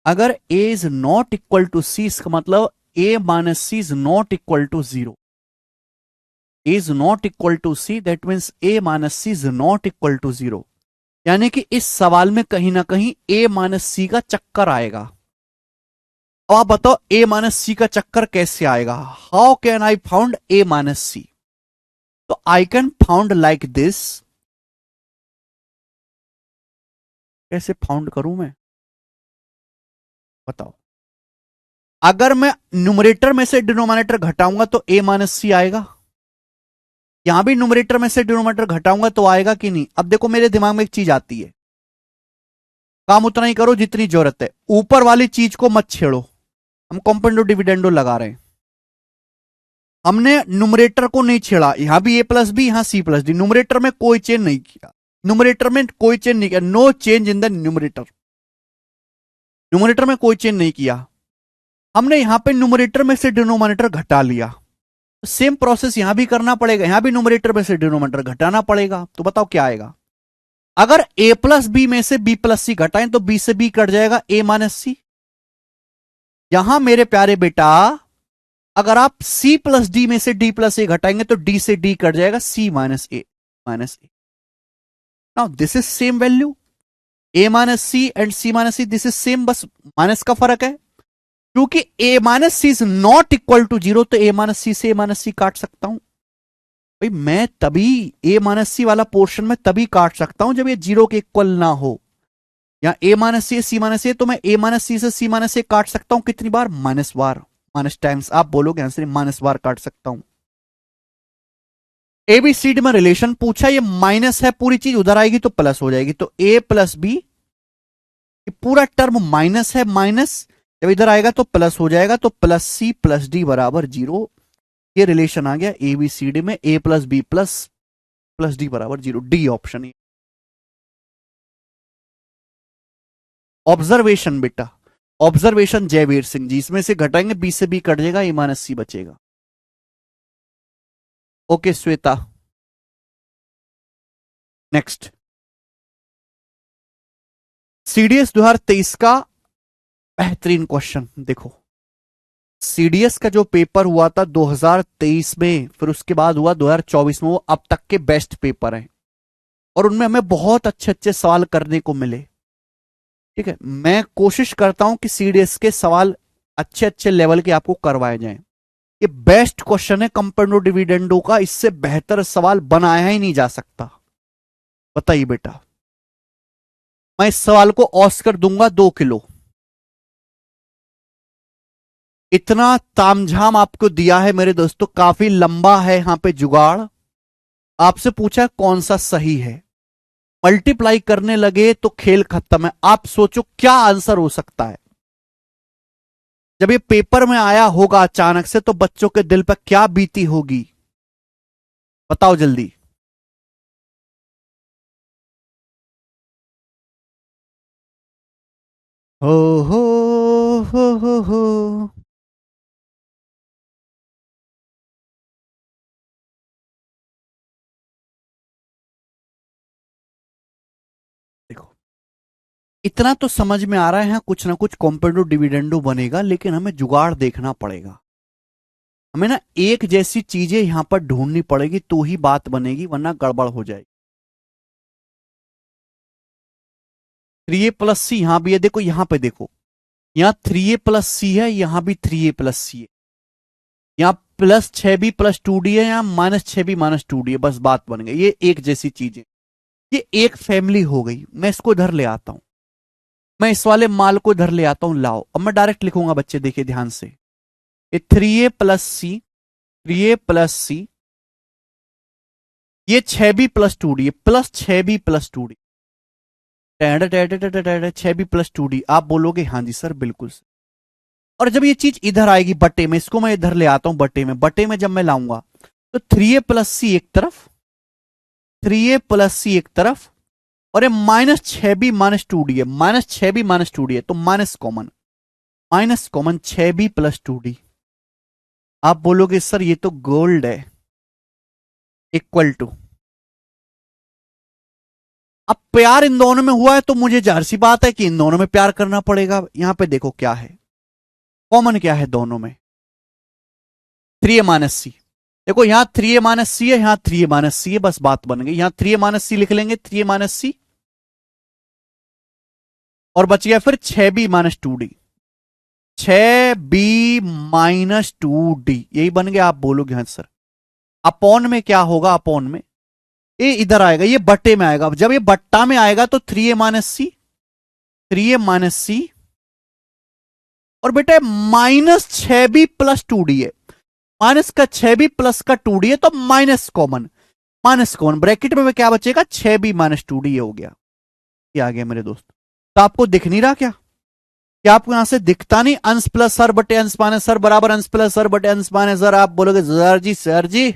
अगर a is not equal to C, इसका मतलब a minus C is not equal to zero. Is not equal to C, that means a minus C is not equal to zero. यानी कि इस सवाल में कहीं ना कहीं a माइनस सी का चक्कर आएगा। अब आप बताओ a माइनस सी का चक्कर कैसे आएगा? How can I found a minus C? तो I can found like this. कैसे फाउंड करूं मैं, बताओ? अगर मैं न्यूमरेटर में से डिनोमिनेटर घटाऊंगा तो a माइनस सी आएगा। यहां भी न्यूमरेटर में से डिनोमिनेटर घटाऊंगा तो आएगा कि नहीं? अब देखो मेरे दिमाग में एक चीज आती है, काम उतना ही करो जितनी जरूरत है, ऊपर वाली चीज को मत छेड़ो। हम कॉम्पोनेंडो डिविडेंडो लगा रहे हैं, हमने न्यूमरेटर को नहीं छेड़ा। यहां भी a प्लस बी, यहां c प्लस डी, न्यूमरेटर में कोई चेंज नहीं किया। न्यूमरेटर में कोई चेंज नहीं किया, no change in the numerator. Numerator में कोई चेंज नहीं किया। हमने यहां पे न्यूमरेटर में से डिनोमिनेटर घटा लिया, सेम प्रोसेस यहां भी करना पड़ेगा। यहां भी न्यूमरेटर में से डिनोमिनेटर घटाना पड़ेगा। तो बताओ क्या आएगा? अगर a प्लस बी में से b प्लस सी घटाएं तो b से b कट जाएगा, a माइनस सी। यहां मेरे प्यारे बेटा अगर आप c प्लस डी में से d प्लस ए घटाएंगे तो d से d कट जाएगा, c minus a minus a. Now this is same value, a minus c and c minus c, this is same, बस माइनस का फर्क है। क्योंकि a minus C is not equal to zero, तो a minus c से a minus सी काट सकता हूं। भाई मैं तभी a माइनस सी वाला पोर्शन में तभी काट सकता हूं जब ये जीरो के इक्वल ना हो। या a minus C C minus A, तो मैं a माइनस सी से c माइनस ए काट सकता हूं कितनी बार? माइनस बार, माइनस टाइम्स। आप बोलोगे आंसर माइनस बार काट सकता हूं। एबीसीडी में रिलेशन पूछा, ये माइनस है, पूरी चीज उधर आएगी तो प्लस हो जाएगी। तो a प्लस बी, पूरा टर्म माइनस है, माइनस जब इधर आएगा तो प्लस हो जाएगा, तो प्लस सी प्लस डी बराबर जीरो। ये रिलेशन आ गया एबीसीडी में, a plus b plus plus d बराबर जीरो। D option. ऑब्जर्वेशन बेटा, ऑब्जर्वेशन जयवीर सिंह जी, इसमें से घटाएंगे बी से बी कट जाएगा, ए माइनस सी बचेगा। Okay Shweta, next. सीडीएस 2023 का बेहतरीन क्वेश्चन देखो। सीडीएस का जो पेपर हुआ था 2023 में, फिर उसके बाद हुआ 2024 में, वो अब तक के बेस्ट पेपर हैं और उनमें हमें बहुत अच्छे अच्छे सवाल करने को मिले। ठीक है, मैं कोशिश करता हूं कि सीडीएस के सवाल अच्छे अच्छे लेवल के आपको करवाए जाएं। ये बेस्ट क्वेश्चन है कंपेंडो डिविडेंडो का, इससे बेहतर सवाल बनाया ही नहीं जा सकता। बताइए बेटा, मैं इस सवाल को ऑस्कर दूंगा 2 किलो। इतना तामझाम आपको दिया है मेरे दोस्तों, काफी लंबा है यहां पे जुगाड़। आपसे पूछा कौन सा सही है, मल्टीप्लाई करने लगे तो खेल खत्म है। आप सोचो क्या आंसर हो सकता है। जब ये पेपर में आया होगा अचानक से तो बच्चों के दिल पर क्या बीती होगी, बताओ जल्दी। हो हो हो। देखो इतना तो समझ में आ रहा है, यहाँ कुछ ना कुछ कॉम्पेंडो डिविडेंडो बनेगा, लेकिन हमें जुगाड़ देखना पड़ेगा। हमें ना एक जैसी चीजें यहां पर ढूंढनी पड़ेगी तो ही बात बनेगी, वरना गड़बड़ हो जाएगी। 3a प्लस सी यहां भी है, देखो यहां पे देखो, यहां 3a प्लस सी है, यहां भी 3a प्लस सी है, यहां प्लस 6b प्लस 2d है, यहां माइनस 6b माइनस 2d है, बस बात बन गई। ये एक जैसी चीजें, ये एक फैमिली हो गई। मैं इसको इधर ले आता हूं, मैं इस वाले माल को इधर ले आता हूं, लाओ। अब मैं डायरेक्ट लिखूंगा बच्चे, देखिए ध्यान से। ये 3a प्लस सी, 3a प्लस सी, ये 6b plus 2d, plus 6b plus 2d, 6b plus 2d। आप बोलोगे हाँ जी सर बिल्कुल सर। और जब ये चीज इधर आएगी बटे में, इसको मैं इधर ले आता हूं बटे में, बटे में जब मैं लाऊंगा तो 3a प्लस सी एक तरफ, 3a प्लस सी एक तरफ, और ये माइनस 6b माइनस 2d है, माइनस 6b माइनस 2d है, तो minus common, minus common 6b plus 2d। आप बोलोगे सर ये तो गोल्ड है, इक्वल टू अब प्यार इन दोनों में हुआ है तो मुझे जाहिर सी बात है कि इन दोनों में प्यार करना पड़ेगा। यहां पे देखो क्या है, कॉमन क्या है दोनों में, 3a-c। देखो यहां 3a-c है, यहां 3a-c है, बस बात बन गई। यहां 3a-c लिख लेंगे, 3a-c, और बच गया फिर 6b-2d, 6b-2d, यही बन गया। आप बोलोगे हाँ सर, अपॉन में क्या होगा, अपॉन में ये इधर आएगा, ये बट्टे में आएगा। जब ये बट्टा में आएगा तो 3a-c, 3a-c, और बेटा -6b+2d है, माइनस का 6b प्लस का 2d है, तो minus common, minus common bracket में क्या बचेगा, 6b-2d हो गया। ये आ गया मेरे दोस्त। तो आपको दिख नहीं रहा क्या, क्या आपको यहां से दिखता नहीं, अंश प्लस सर बटे अंश माइनस सर बराबर अंश प्लस सर बटे अंश माइनस सर। आप बोलोगे सर जी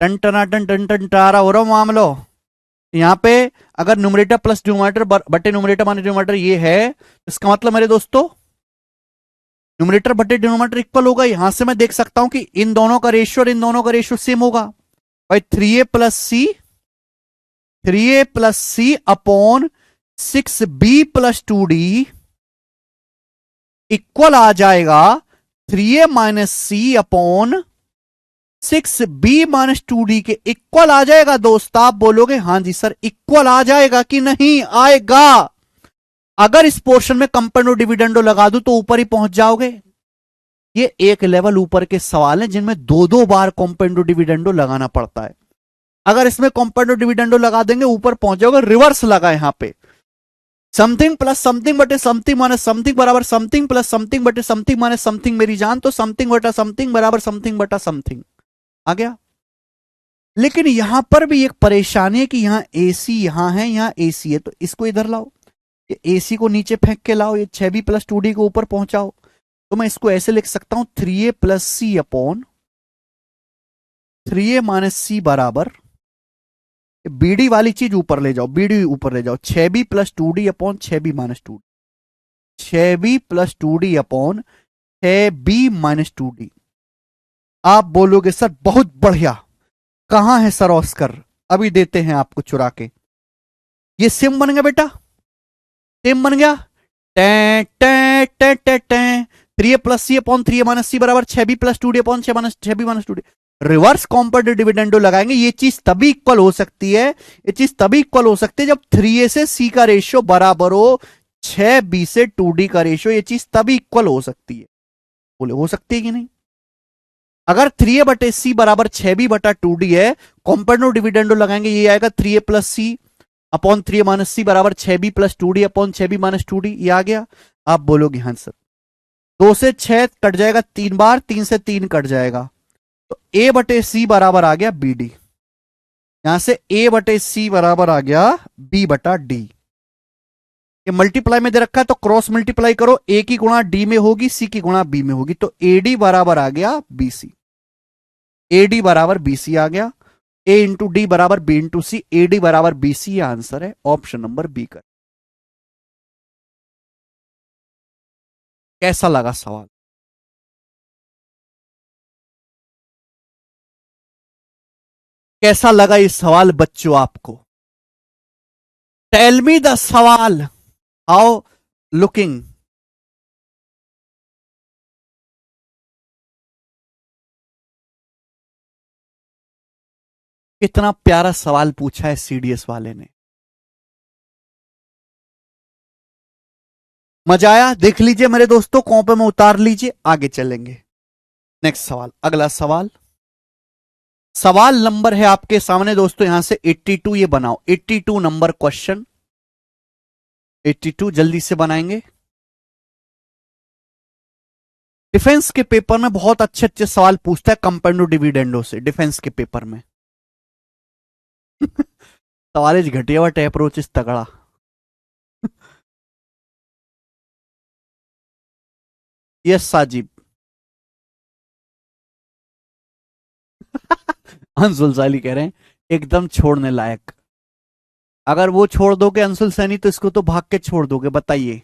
टन टना टन टन टन टारा हो रहा मामलो। यहां पे अगर न्यूमरेटर प्लस न्यूमरेटर बटे न्यूमरेटर माइनस न्यूमरेटर ये है, इसका मतलब मेरे दोस्तों न्यूमरेटर बटे डिनोमिनेटर इक्वल होगा। यहां से मैं देख सकता हूं कि इन दोनों का रेशियो और इन दोनों का रेशियो सेम होगा भाई। 3a+c अपॉन 6b+2d इक्वल आ जाएगा 3a-c अपॉन 6b-2d के इक्वल आ जाएगा दोस्त। आप बोलोगे हां जी सर इक्वल आ जाएगा कि नहीं आएगा। अगर इस पोर्शन में कंपेंडो डिविडेंडो लगा दूं तो ऊपर ही पहुंच जाओगे। ये एक लेवल ऊपर के सवाल हैं जिनमें दो दो बार कंपेंडो डिविडेंडो लगाना पड़ता है। अगर इसमें कंपेंडो डिविडेंडो लगा देंगे ऊपर पहुंच जाओगे। रिवर्स लगा यहां पे, समथिंग प्लस समथिंग बटे समथिंग माइनस समथिंग बराबर समथिंग प्लस समथिंग बटे समथिंग माइनस समथिंग मेरी जान, तो समथिंग बटा समथिंग बराबर समथिंग बटा समथिंग आ गया। लेकिन यहां पर भी एक परेशानी है कि यहां एसी यहां है, यहां एसी है, तो इसको इधर लाओ, ये एसी को नीचे फेंक के लाओ, ये 6b+2d को ऊपर पहुंचाओ। तो मैं इसको ऐसे लिख सकता हूं 3a+c अपॉन 3a-c बराबर, बीडी वाली चीज ऊपर ले जाओ, बीडी ऊपर ले जाओ, 6b+2d upon 6b-2d, 6b+2d upon 6b-2d। आप बोलोगे सर बहुत बढ़िया, कहां है सर ऑस्कर, अभी देते हैं आपको चुरा के। ये सेम बन गया बेटा, सेम बन गया। टे टे टे टे टे 3a+c अपॉन 3a-c बराबर 6b+2d upon 6b-2d। Reverse component dividendo लगाएंगे, ये चीज तभी इक्वल हो सकती है, ये चीज तभी इक्वल हो सकती है जब 3a से c का रेशियो बराबर हो 6b से 2d का रेशियो, ये चीज तभी इक्वल हो सकती है। बोले हो सकती है कि नहीं। अगर 3a/c बराबर 6b/2d है, कॉम्पोनेंट डिविडेंडो लगाएंगे, ये आएगा 3a+c अपॉन 3a-c बराबर 6b+2d अपॉन 6b-2d। ये आ गया। आप बोलोगे हाँ सर, 2 से 6 कट जाएगा 3 बार, 3 से 3 कट जाएगा, तो a/c बराबर आ गया bd। यहां से a/c बराबर आ गया b/d। ये मल्टीप्लाई में दे रखा है तो क्रॉस मल्टीप्लाई करो, a की गुणा d में होगी, c की गुणा b में होगी, तो ad बराबर आ गया bc, ad बराबर bc आ गया। a इंटू डी बराबर b इंटू सी, ad बराबर bc, ये आंसर है ऑप्शन नंबर बी का। कैसा लगा सवाल, कैसा लगा ये सवाल बच्चों आपको। टेल मी द सवाल, हाउ लुकिंग। कितना प्यारा सवाल पूछा है सीडीएस वाले ने। मजा आया, देख लीजिए मेरे दोस्तों, कॉपी में उतार लीजिए, आगे चलेंगे। नेक्स्ट सवाल, अगला सवाल, सवाल नंबर है आपके सामने दोस्तों, यहां से 82 ये बनाओ, 82 नंबर क्वेश्चन, 82 जल्दी से बनाएंगे। डिफेंस के पेपर में बहुत अच्छे अच्छे सवाल पूछता है कंपेंडो डिविडेंडो से, डिफेंस के पेपर में। सवाल घटिया बट अप्रोच इस तगड़ा। यस साजिब। अंशुल सैनी कह रहे हैं एकदम छोड़ने लायक। अगर वो छोड़ दोगे अंशुल सैनी तो इसको तो भाग के छोड़ दोगे, बताइए।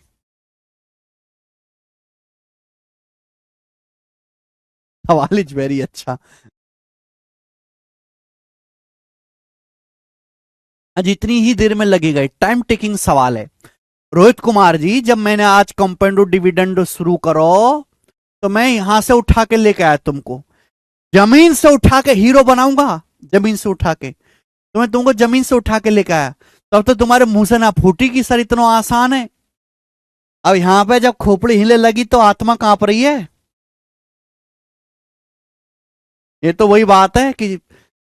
सवाल इज वेरी अच्छा। जितनी ही देर में लगेगा, टाइम टेकिंग सवाल है। रोहित कुमार जी, जब मैंने आज कंपाउंड डिविडेंड शुरू करो तो मैं यहां से उठा के लेके आया तुमको, जमीन से उठा के हीरो बनाऊंगा, जमीन से उठा के तो मैं तुमको जमीन से उठा के लेके आया, तब तो तुम्हारे मुंह से ना फूटी कि सर इतना आसान है। अब यहां पे जब खोपड़ी हिले लगी तो आत्मा कांप रही है। ये तो वही बात है कि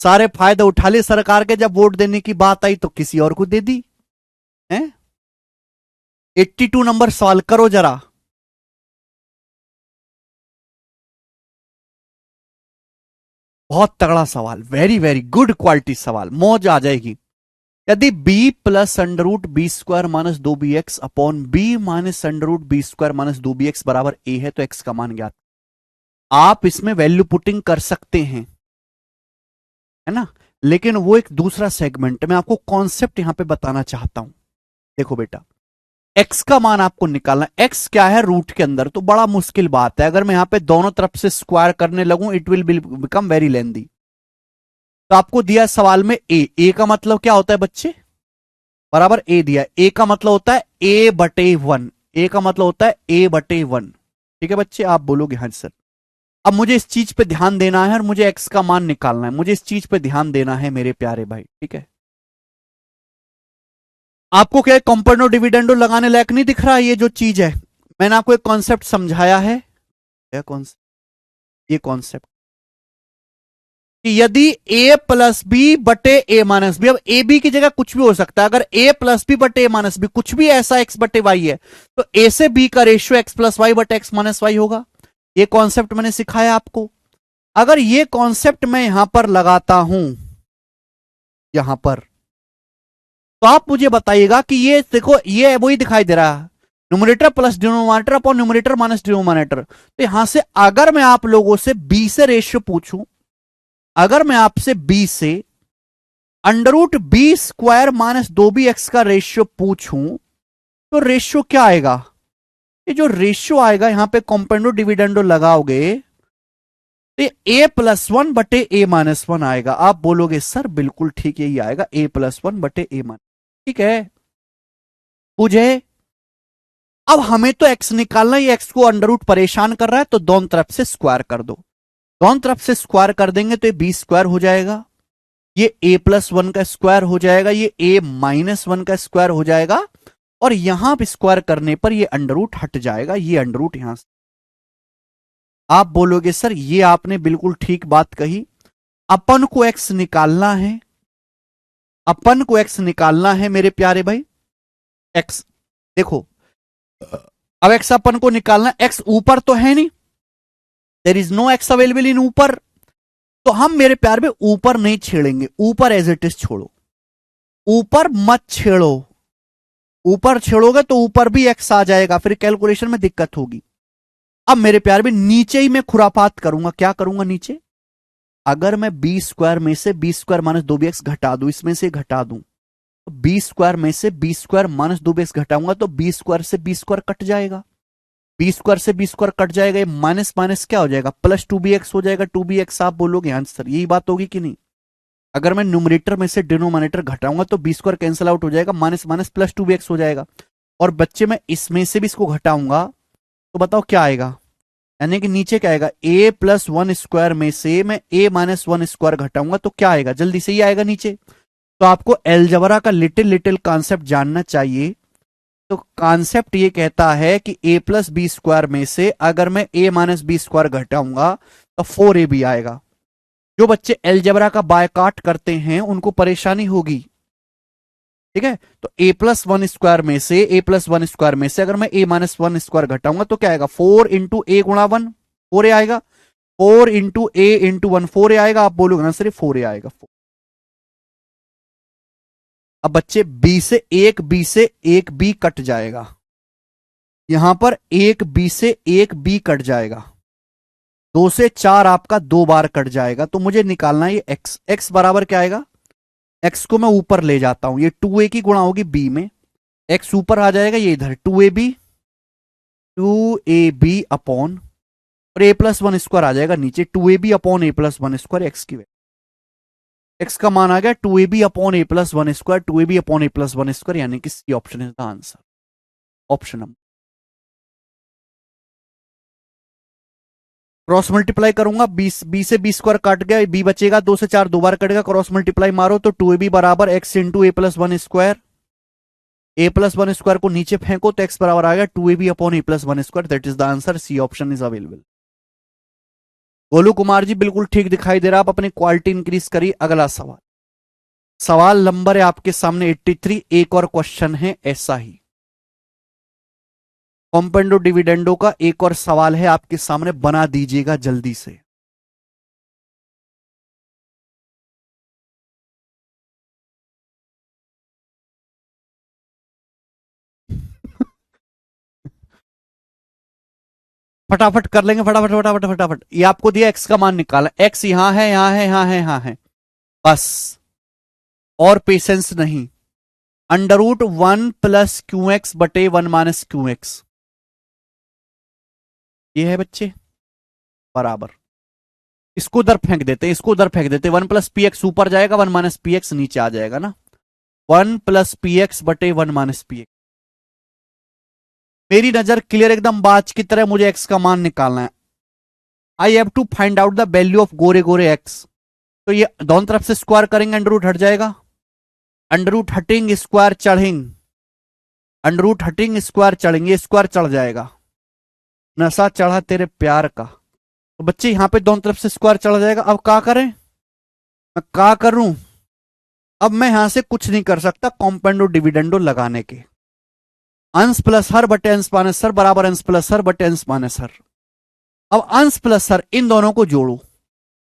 सारे फायदे उठा लिए सरकार के, जब वोट देने की बात आई तो किसी और को दे दी है। 82 नंबर सवाल करो जरा। बहुत तगड़ा सवाल, वेरी वेरी गुड क्वालिटी सवाल, मौज आ जाएगी। यदि b plus under root b square minus 2bx upon b minus under root b square minus 2bx बराबर a है तो x का मान ज्ञात। आप इसमें वैल्यू पुटिंग कर सकते हैं, है ना, लेकिन वो एक दूसरा सेगमेंट, मैं आपको कॉन्सेप्ट यहां पे बताना चाहता हूं। देखो बेटा, x का मान आपको निकालना, x क्या है रूट के अंदर, तो बड़ा मुश्किल बात है। अगर मैं यहां पे दोनों तरफ से स्क्वायर करने लगूं it will become very lengthy. तो आपको दिया सवाल में a का मतलब क्या होता है बच्चे, बराबर a दिया, a का मतलब होता है a/1, a का मतलब होता है a/1। ठीक है बच्चे, आप बोलोगे हाँ सर। अब मुझे इस चीज पे ध्यान देना है और मुझे x का मान निकालना है, मुझे इस चीज पे ध्यान देना है मेरे प्यारे भाई, ठीक है। आपको क्या कंपाउंड और डिविडेंडो लगाने लायक नहीं दिख रहा है? ये जो चीज है, मैंने आपको एक कॉन्सेप्ट समझाया है, क्या कॉन्सेप्ट, ये कॉन्सेप्ट कि यदि a प्लस बी बटे ए माइनस बी, अब ए बी की जगह कुछ भी हो सकता है, अगर a प्लस बी बटे ए माइनस बी कुछ भी ऐसा x बटे वाई है तो a से b का रेशियो x प्लस वाई बटे एक्स माइनस वाई होगा। ये कॉन्सेप्ट मैंने सिखाया आपको। अगर ये कॉन्सेप्ट मैं यहां पर लगाता हूं, यहां पर, तो आप मुझे बताइएगा कि ये देखो ये वही दिखाई दे रहा है, numerator plus denominator upon numerator minus denominator. तो यहां से अगर मैं आप लोगों से b से रेशियो पूछूं, अगर मैं आपसे b से under root b square minus 2bx का रेशियो पूछूं तो रेशियो क्या आएगा? ये जो रेशियो आएगा यहां पे कॉम्पेंडो डिविडेंडो लगाओगे तो ए प्लस वन बटे ए माइनस वन आएगा। आप बोलोगे सर बिल्कुल ठीक यही आएगा, ए प्लस वन बटे ए माइनस, ठीक है। बुझे? अब हमें तो एक्स निकालना है, एक्स को अंडर रूट परेशान कर रहा है तो दोनों तरफ से स्क्वायर कर दो, दोनों तरफ से स्क्वायर कर देंगे तो ये बी स्क्वायर हो जाएगा, ये a प्लस वन का स्क्वायर हो जाएगा, ये a माइनस वन का स्क्वायर हो जाएगा, और यहां पर स्क्वायर करने पर ये अंडर रूट हट जाएगा, ये अंडर रूट यहां से। आप बोलोगे सर ये आपने बिल्कुल ठीक बात कही, अपन को x निकालना है, अपन को x निकालना है मेरे प्यारे भाई। x देखो, अब x अपन को निकालना, x ऊपर तो है नहीं, there is no x available in ऊपर, तो हम मेरे प्यार में ऊपर नहीं छेड़ेंगे, ऊपर एज इट इज छोड़ो, ऊपर मत छेड़ो, ऊपर छेड़ोगे तो ऊपर भी एक्स आ जाएगा, फिर कैलकुलेशन में दिक्कत होगी। अब मेरे प्यार में नीचे ही मैं खुरापात करूंगा, क्या करूंगा नीचे, अगर मैं बी स्क्वायर में से बी स्क्वायर माइनस 2bx घटा दूं, इसमें से घटा दूं, तो बी स्क्वायर में से बी स्क्वायर माइनस 2bx घटाऊंगा तो बी स्क्वायर से बी स्क्वायर कट जाएगा, बी स्क्वायर से बी स्क्वायर कट जाएगा, माइनस माइनस क्या हो जाएगा, प्लस 2bx हो जाएगा, 2bx आप बोलोगे आंसर, यही बात होगी कि नहीं। अगर मैं न्यूमरेटर में से डिनोमिनेटर घटाऊंगा तो बी स्क्वायर कैंसिल आउट हो जाएगा, माइनस माइनस प्लस 2bx हो जाएगा, और बच्चे मैं इसमें से भी इसको घटाऊंगा तो बताओ क्या आएगा, यानी कि नीचे क्या आएगा, a प्लस वन स्क्वायर में से मैं a माइनस वन स्क्वायर घटाऊंगा तो क्या आएगा, जल्दी से ही आएगा नीचे। तो आपको एलजबरा का लिटिल लिटिल कॉन्सेप्ट जानना चाहिए। तो कॉन्सेप्ट ये कहता है कि a प्लस बी स्क्वायर में से अगर मैं a माइनस बी स्क्वायर घटाऊंगा तो 4ab आएगा। जो बच्चे एलजबरा का बायकाट करते हैं उनको परेशानी होगी, ठीक है। तो a प्लस वन स्क्वायर में से a प्लस वन स्क्वायर में से अगर मैं a माइनस वन स्क्वायर घटाऊंगा तो क्या आएगा, 4 इंटू ए गुणा वन, 4a आएगा, 4 इंटू ए इंटू वन 4a आएगा, आप बोलोगे ना सिर्फ 4a आएगा। अब बच्चे b से एक b कट जाएगा, यहां पर एक b से एक b कट जाएगा, 2 से 4 आपका 2 बार कट जाएगा, तो मुझे निकालना है ये x, x बराबर क्या आएगा, x को मैं ऊपर ले जाता हूं, ये 2a की गुणा होगी b में, x ऊपर आ जाएगा, ये इधर 2ab अपॉन, और a प्लस वन स्क्वायर आ जाएगा नीचे, 2ab upon a plus one square x की वैल्यू। एक्स का मान आ गया 2ab upon a plus one square, 2ab upon a plus one square, यानी कि C option is the answer. Option number. Cross multiply करूंगा, 20 से बी स्क्वायर काट गया, बी बचेगा, 2 से 4 दो बार कटेगा, क्रॉस मल्टीप्लाई मारो तो 2ab बराबर X into A plus one square, A plus one square को नीचे फेंको तो एक्स बराबर आ गया 2ab upon A plus one square. That is the answer, C option is available. Golu Kumar ji बिल्कुल ठीक दिखाई दे रहा, आप अपनी क्वालिटी इंक्रीज करिए। अगला सवाल, सवाल नंबर है आपके सामने 83। एक और क्वेश्चन है ऐसा ही, कॉम्पेंडो डिविडेंडो का एक और सवाल है आपके सामने, बना दीजिएगा जल्दी से। फटाफट कर लेंगे, फटाफट फटाफट फटाफट। ये आपको दिया एक्स का मान निकालना, एक्स यहां है, यहां है, यहां है, यहां है, बस और पेशेंस नहीं। Under root 1 plus q x बटे 1 माइनस क्यू एक्स, ये है बच्चे बराबर। इसको उधर फेंक देते हैं, इसको उधर फेंक देते हैं, 1 प्लस पी एक्स ऊपर जाएगा, 1 माइनस पी एक्स नीचे आ जाएगा ना। 1 प्लस पी एक्स बटे 1 माइनस पी एक्स। मेरी नजर क्लियर एकदम बाज की तरह, मुझे एक्स का मान निकालना है। I have to find out the value of गोरे गोरे एक्स। तो ये दोनों तरफ से स्क्वायर करेंगे, अंडर रूट हट जाएगा, अंडर रूट हटिंग स्क्वायर चढ़ेंगे, अंडर रूट हटिंग स्क्वायर चढ़ेंगे, स्क्वायर चढ़ जाएगा। नशा चढ़ा तेरे प्यार का। तो बच्चे यहां पे दोनों तरफ से स्क्वायर चढ़ जाएगा। अब क्या करें, मैं क्या करूं, अब मैं यहां से कुछ नहीं कर सकता कॉम्पेंडो डिविडेंडो लगाने के। अंश प्लस हर बटे अंश माइनस हर बराबर अंश प्लस हर बटे अंश माइनस हर। अब अंश प्लस हर, इन दोनों को जोड़ू,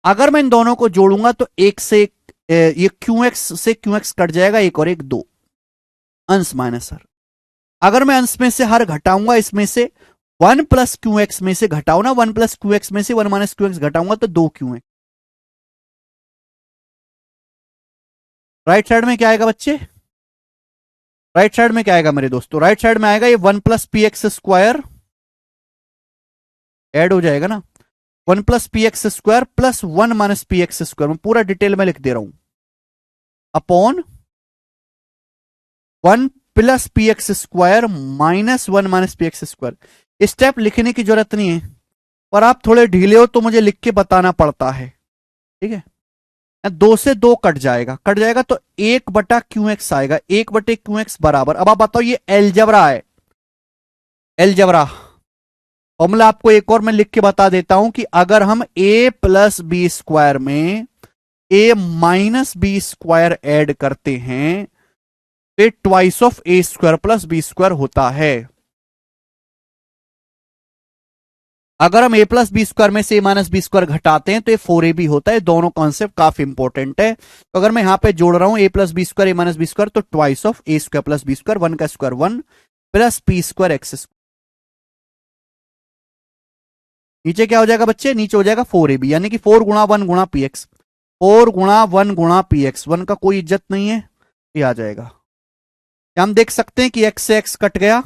अगर मैं इन दोनों को जोड़ूंगा तो एक से एक, ये क्यू एक्स से क्यू एक्स कट जाएगा, एक और एक दो, अंश माइनस हर। अगर मैं अंश में से हर घटाऊंगा, इसमें से 1 प्लस क्यू एक्स में से घटाओ ना, 1 प्लस क्यू एक्स में से 1 माइनस क्यू एक्स घटाऊंगा तो 2 क्यू एक्स। राइट साइड में क्या आएगा बच्चे, राइट साइड में क्या आएगा मेरे दोस्तों, राइट साइड में आएगा ये 1 plus P x square, add हो जाएगा ना, 1 plus P x square plus 1 minus P x square. मैं पूरा डिटेल में लिख दे रहा हूं, upon 1 plus P x square minus 1 minus P x square. Step लिखने की जरूरत नहीं है, पर आप थोड़े ढीले हो तो मुझे लिख के बताना पड़ता है, ठीक है। 2 से 2 कट जाएगा, कट जाएगा तो 1 बटा क्यू एक्स आएगा, 1 बटे क्यू एक्स बराबर। अब आप बताओ, ये एलजबरा है, एलजबरा फॉर्मूला आपको एक और मैं लिख के बता देता हूं कि अगर हम ए प्लस बी स्क्वायर में a minus b square add करते हैं तो twice of a square plus b square होता है। अगर हम ए प्लस बी स्क्वायर में से ए माइनस बी स्क्वायर घटाते हैं तो ये 4ab भी होता है। दोनों कॉन्सेप्ट काफी इंपॉर्टेंट है। तो अगर मैं यहां पे जोड़ रहा हूं a plus b square a minus b square, तो twice of a square plus b square, 1 का square 1 plus p square x square. नीचे क्या हो जाएगा बच्चे, नीचे हो जाएगा 4ab, यानी कि 4 गुणा 1 गुणा पी एक्स, 4 गुणा 1 गुणा पी एक्स, 1 का कोई इज्जत नहीं है, ये आ जाएगा। हम देख सकते हैं कि एक्स से एक्स कट गया,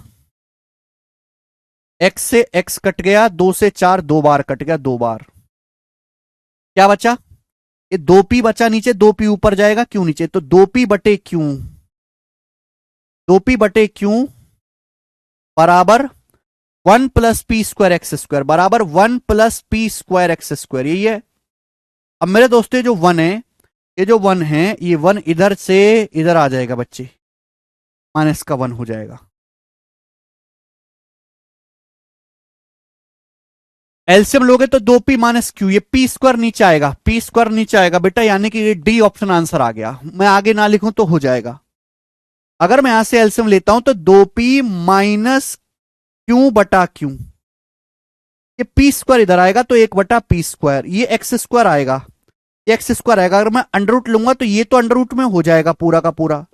एक्स से एक्स कट गया, 2 से 4 दो बार कट गया, दो बार। क्या बचा, ये 2p बचा नीचे, 2p ऊपर जाएगा, क्यों नीचे, तो 2p बटे क्यों, 2p बटे क्यों बराबर 1 plus p square x square, बराबर 1 plus p square x square, यही है। अब मेरे दोस्तों जो 1 है, ये जो 1 है, ये 1 इधर से इधर आ जाएगा बच्चे, माइनस का 1 हो जाएगा। एलसीएम लोगे तो 2p माइनस क्यू, ये पी स्क्वायर नीचे आएगा, पी स्क्वायर नीचे आएगा बेटा, यानी कि ये डी ऑप्शन आंसर आ गया। मैं आगे ना लिखूं तो हो जाएगा। अगर मैं यहां से एलसीएम लेता हूं तो 2p माइनस क्यू बटा क्यू, ये पी स्क्वायर इधर आएगा तो 1 बटा पी स्क्वायर, ये एक्स स्क्वायर आएगा, ये एक्स स्क्वायर आएगा। अगर मैं अंडर रूट लूंगा तो ये तो अंडर रूट में हो जाएगा पूरा का पूरा,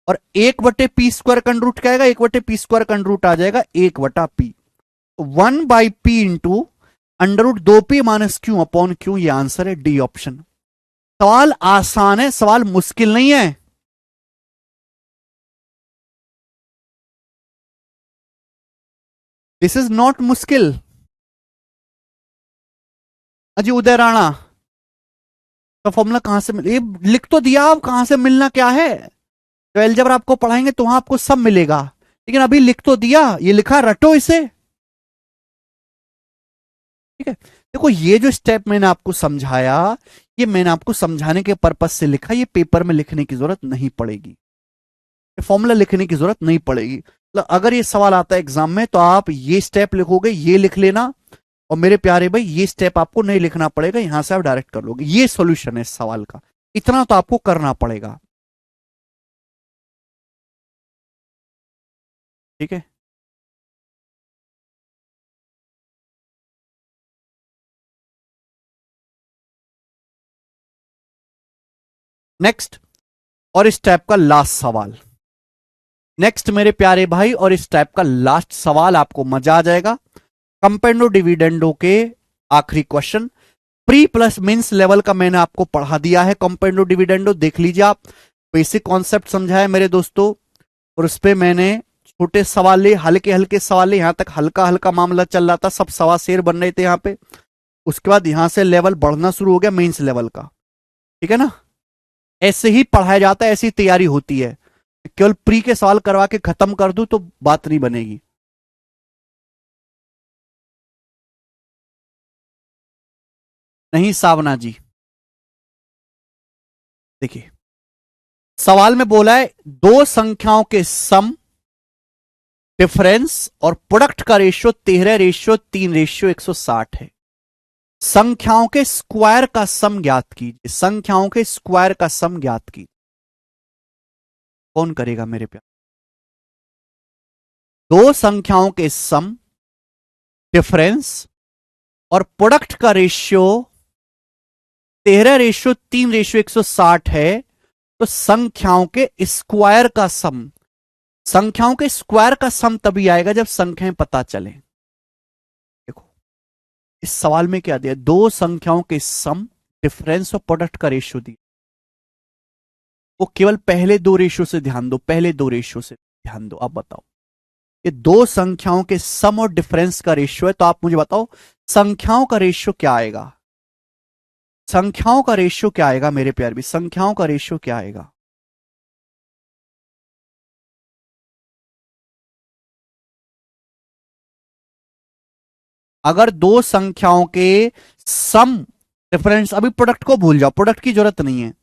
और 1 बटे पी स्क्वायर का अंडर रूट क्या आएगा, 1 बटे पी स्क्वायर का अंडर रूट आ जाएगा 1 बटा p, 1 by p into under root 2p minus q upon q, ये आंसर है डी ऑप्शन। सवाल आसान है, सवाल मुश्किल नहीं है। दिस इज नॉट मुश्किल। अजी उदय राणा, तो फॉर्मूला कहां से मिले, लिख तो दिया, अब कहां से मिलना क्या है। तो एलजेब्रा आपको पढ़ाएंगे तो वहां आपको सब मिलेगा, लेकिन अभी लिख तो दिया, ये लिखा रटो इसे। ठीक है, देखो ये जो स्टेप मैंने आपको समझाया, ये मैंने आपको समझाने के पर्पज से लिखा, ये पेपर में लिखने की जरूरत नहीं पड़ेगी, फॉर्मूला लिखने की जरूरत नहीं पड़ेगी। मतलब अगर ये सवाल आता है एग्जाम में तो आप ये स्टेप लिखोगे, ये लिख लेना, और मेरे प्यारे भाई ये स्टेप आपको नहीं लिखना पड़ेगा, यहां से आप डायरेक्ट कर लोगे, ये सॉल्यूशन है इस सवाल का, इतना तो आपको करना पड़ेगा। ठीक है, नेक्स्ट, और इस टाइप का लास्ट सवाल, नेक्स्ट मेरे प्यारे भाई, और इस टाइप का लास्ट सवाल, आपको मजा आ जाएगा। कंपेंडो डिविडेंडो के आखिरी question, pre plus means level का मैंने आपको पढ़ा दिया है, कंपेंडो डिविडेंडो देख लीजिए आप, बेसिक कॉन्सेप्ट समझाया मेरे दोस्तों, और उस पर मैंने छोटे सवाल, हल्के हल्के सवाल, यहां तक हल्का हल्का मामला चल रहा था, सब सवा शेर बन रहे थे यहां पे। उसके बाद यहां से लेवल बढ़ना शुरू हो गया मेंस लेवल का। ठीक है ना, ऐसे ही पढ़ाया जाता है, ऐसी तैयारी होती है, केवल प्री के सवाल करवा के खत्म कर दूं तो बात नहीं बनेगी। नहीं सावना जी, देखिए सवाल में बोला है दो संख्याओं के सम, डिफरेंस और प्रोडक्ट का रेशियो 13:3:160 है। संख्याओं के स्क्वायर का सम ज्ञात कीजिए, संख्याओं के स्क्वायर का सम ज्ञात कीजिए। कौन करेगा मेरे प्यार, दो संख्याओं के सम, डिफरेंस और प्रोडक्ट का रेशियो 13:3:160 है, तो संख्याओं के स्क्वायर का सम, संख्याओं के स्क्वायर का सम तभी आएगा जब संख्याएं पता चले। देखो इस सवाल में क्या दिया, दो संख्याओं के सम, डिफरेंस और प्रोडक्ट का रेशियो दिया, वो केवल पहले दो रेशियो से ध्यान दो, पहले दो रेशियो से ध्यान दो। अब बताओ, ये दो संख्याओं के सम और डिफरेंस का रेशियो है, तो आप मुझे बताओ संख्याओं का रेशियो क्या आएगा, संख्याओं का रेशियो क्या आएगा मेरे प्यार भी, संख्याओं का रेशियो क्या आएगा। अगर दो संख्याओं के सम, डिफरेंस, अभी प्रोडक्ट को भूल जाओ, प्रोडक्ट की जरूरत नहीं है,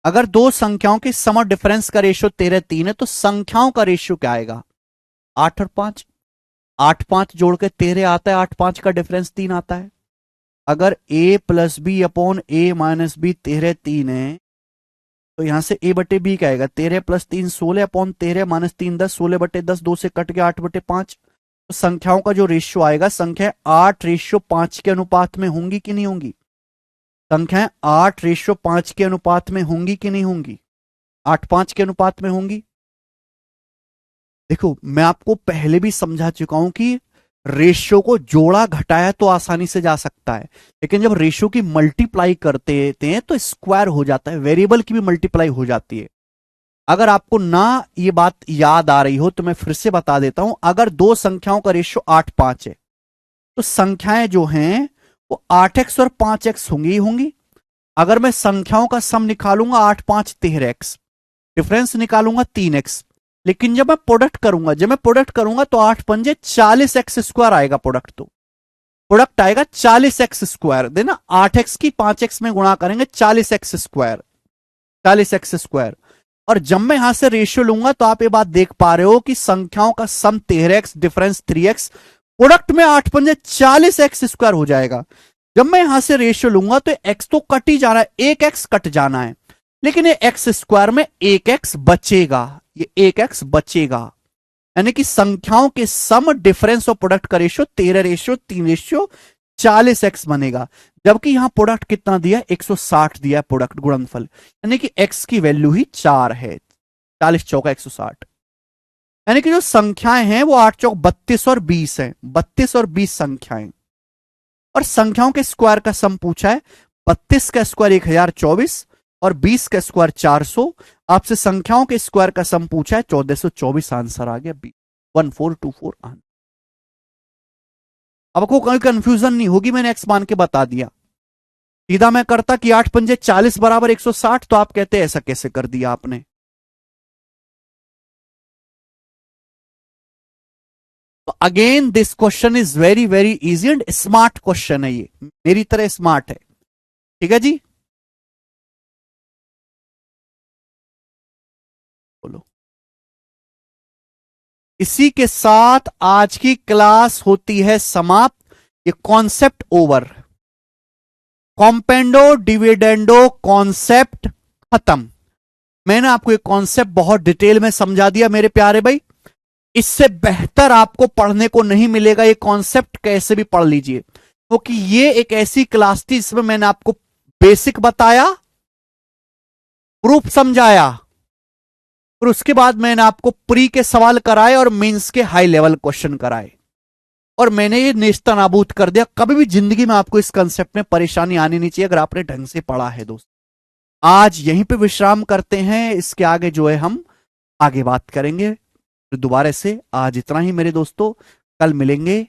अगर दो संख्याओं के सम और डिफरेंस का रेशियो 13:3 है, तो संख्याओं का रेशियो क्या आएगा, 8 और 5, 8 5 जोड़ के 13 आता है, 8 5 का डिफरेंस 3 आता है। अगर a plus B upon A minus b 13:3 है, तो यहां से a बटे बी क्या आएगा, 13 + 3 16 अपॉन 13 - 3 10, 16/10 2 से कट गया 8/5। तो संख्याओं का जो रेशियो आएगा, संख्या 8:5 के अनुपात में होंगी कि नहीं होंगी, संख्याएं 8:5 के अनुपात में होंगी कि नहीं होंगी, 8 5 के अनुपात में होंगी। देखो मैं आपको पहले भी समझा चुका हूं कि रेशियो को जोड़ा घटाया तो आसानी से जा सकता है, लेकिन जब रेशियो की मल्टीप्लाई करते हैं तो स्क्वायर हो जाता है, वेरिएबल की भी मल्टीप्लाई हो जाती है। अगर आपको ना ये बात याद आ रही हो तो मैं फिर से बता देता हूं, अगर दो संख्याओं का रेशियो 8 5 है, तो संख्याएं जो हैं वो 8x और 5x होंगी ही होंगी। अगर मैं संख्याओं का सम निकालूंगा 8 5 13x, डिफरेंस निकालूंगा 3x, लेकिन जब मैं प्रोडक्ट करूंगा, जब मैं प्रोडक्ट करूंगा तो 8 5 40x स्क्वायर आएगा प्रोडक्ट, तो प्रोडक्ट आएगा 40x स्क्वायर, देना 8x की 5x में गुणा करेंगे 40x स्क्वायर, 40x स्क्वायर। और जब मैं यहां से रेशियो लूंगा तो आप ये बात देख पा रहे हो कि संख्याओं का सम 13x, डिफरेंस 3x, प्रोडक्ट में 8 5 40x स्क्वायर हो जाएगा। जब मैं यहां से रेशियो लूंगा तो x तो कट ही जाना है, एक x कट जाना है, लेकिन ये x स्क्वायर में एक x बचेगा, ये एक x बचेगा, यानी कि संख्याओं के सम, डिफरेंस और प्रोडक्ट का रेशियो 13:3:40x बनेगा। जबकि यहां प्रोडक्ट कितना दिया, 160 दिया प्रोडक्ट गुणनफल, यानी कि x की वैल्यू ही 4 है, 40 चौका 160, यानी कि जो संख्याएं हैं वो 8 चौक 32 और 20 है, 32 और 20 संख्याएं। और संख्याओं के स्क्वायर का सम पूछा है, 32 का स्क्वायर 1024 और 20 का स्क्वायर 400। आपसे संख्याओं के स्क्वायर का सम पूछा है 1424, आंसर आ गया बी, 1424 आंसर। अब आपको कोई कंफ्यूजन नहीं होगी, मैंने एक्स मान के बता दिया। सीधा मैं करता कि 8 पंजे 40 बराबर 160, तो आप कहते ऐसा कैसे कर दिया आपने। तो again this question is very very easy and smart question है, ये मेरी तरह स्मार्ट है। ठीक है जी, बोलो। इसी के साथ आज की क्लास होती है समाप्त, ये कॉन्सेप्ट ओवर, कॉम्पेंडो डिविडेंडो कॉन्सेप्ट खत्म। मैंने आपको एक कॉन्सेप्ट बहुत डिटेल में समझा दिया मेरे प्यारे भाई, इससे बेहतर आपको पढ़ने को नहीं मिलेगा। ये कॉन्सेप्ट कैसे भी पढ़ लीजिए, क्योंकि ये एक ऐसी क्लास थी जिसमें मैंने आपको बेसिक बताया, प्रूफ समझाया, और उसके बाद मैंने आपको प्री के सवाल कराए और मेंस के हाई लेवल क्वेश्चन कराए, और मैंने ये नेस्ता नाबूद कर दिया। कभी भी जिंदगी में आपको इस कंसेप्ट में परेशानी आनी नहीं चाहिए अगर आपने ढंग से पढ़ा है दोस्त। आज यहीं पे विश्राम करते हैं, इसके आगे जो है हम आगे बात करेंगे दोबारा से। आज इतना ही मेरे दोस्तों, कल मिलेंगे।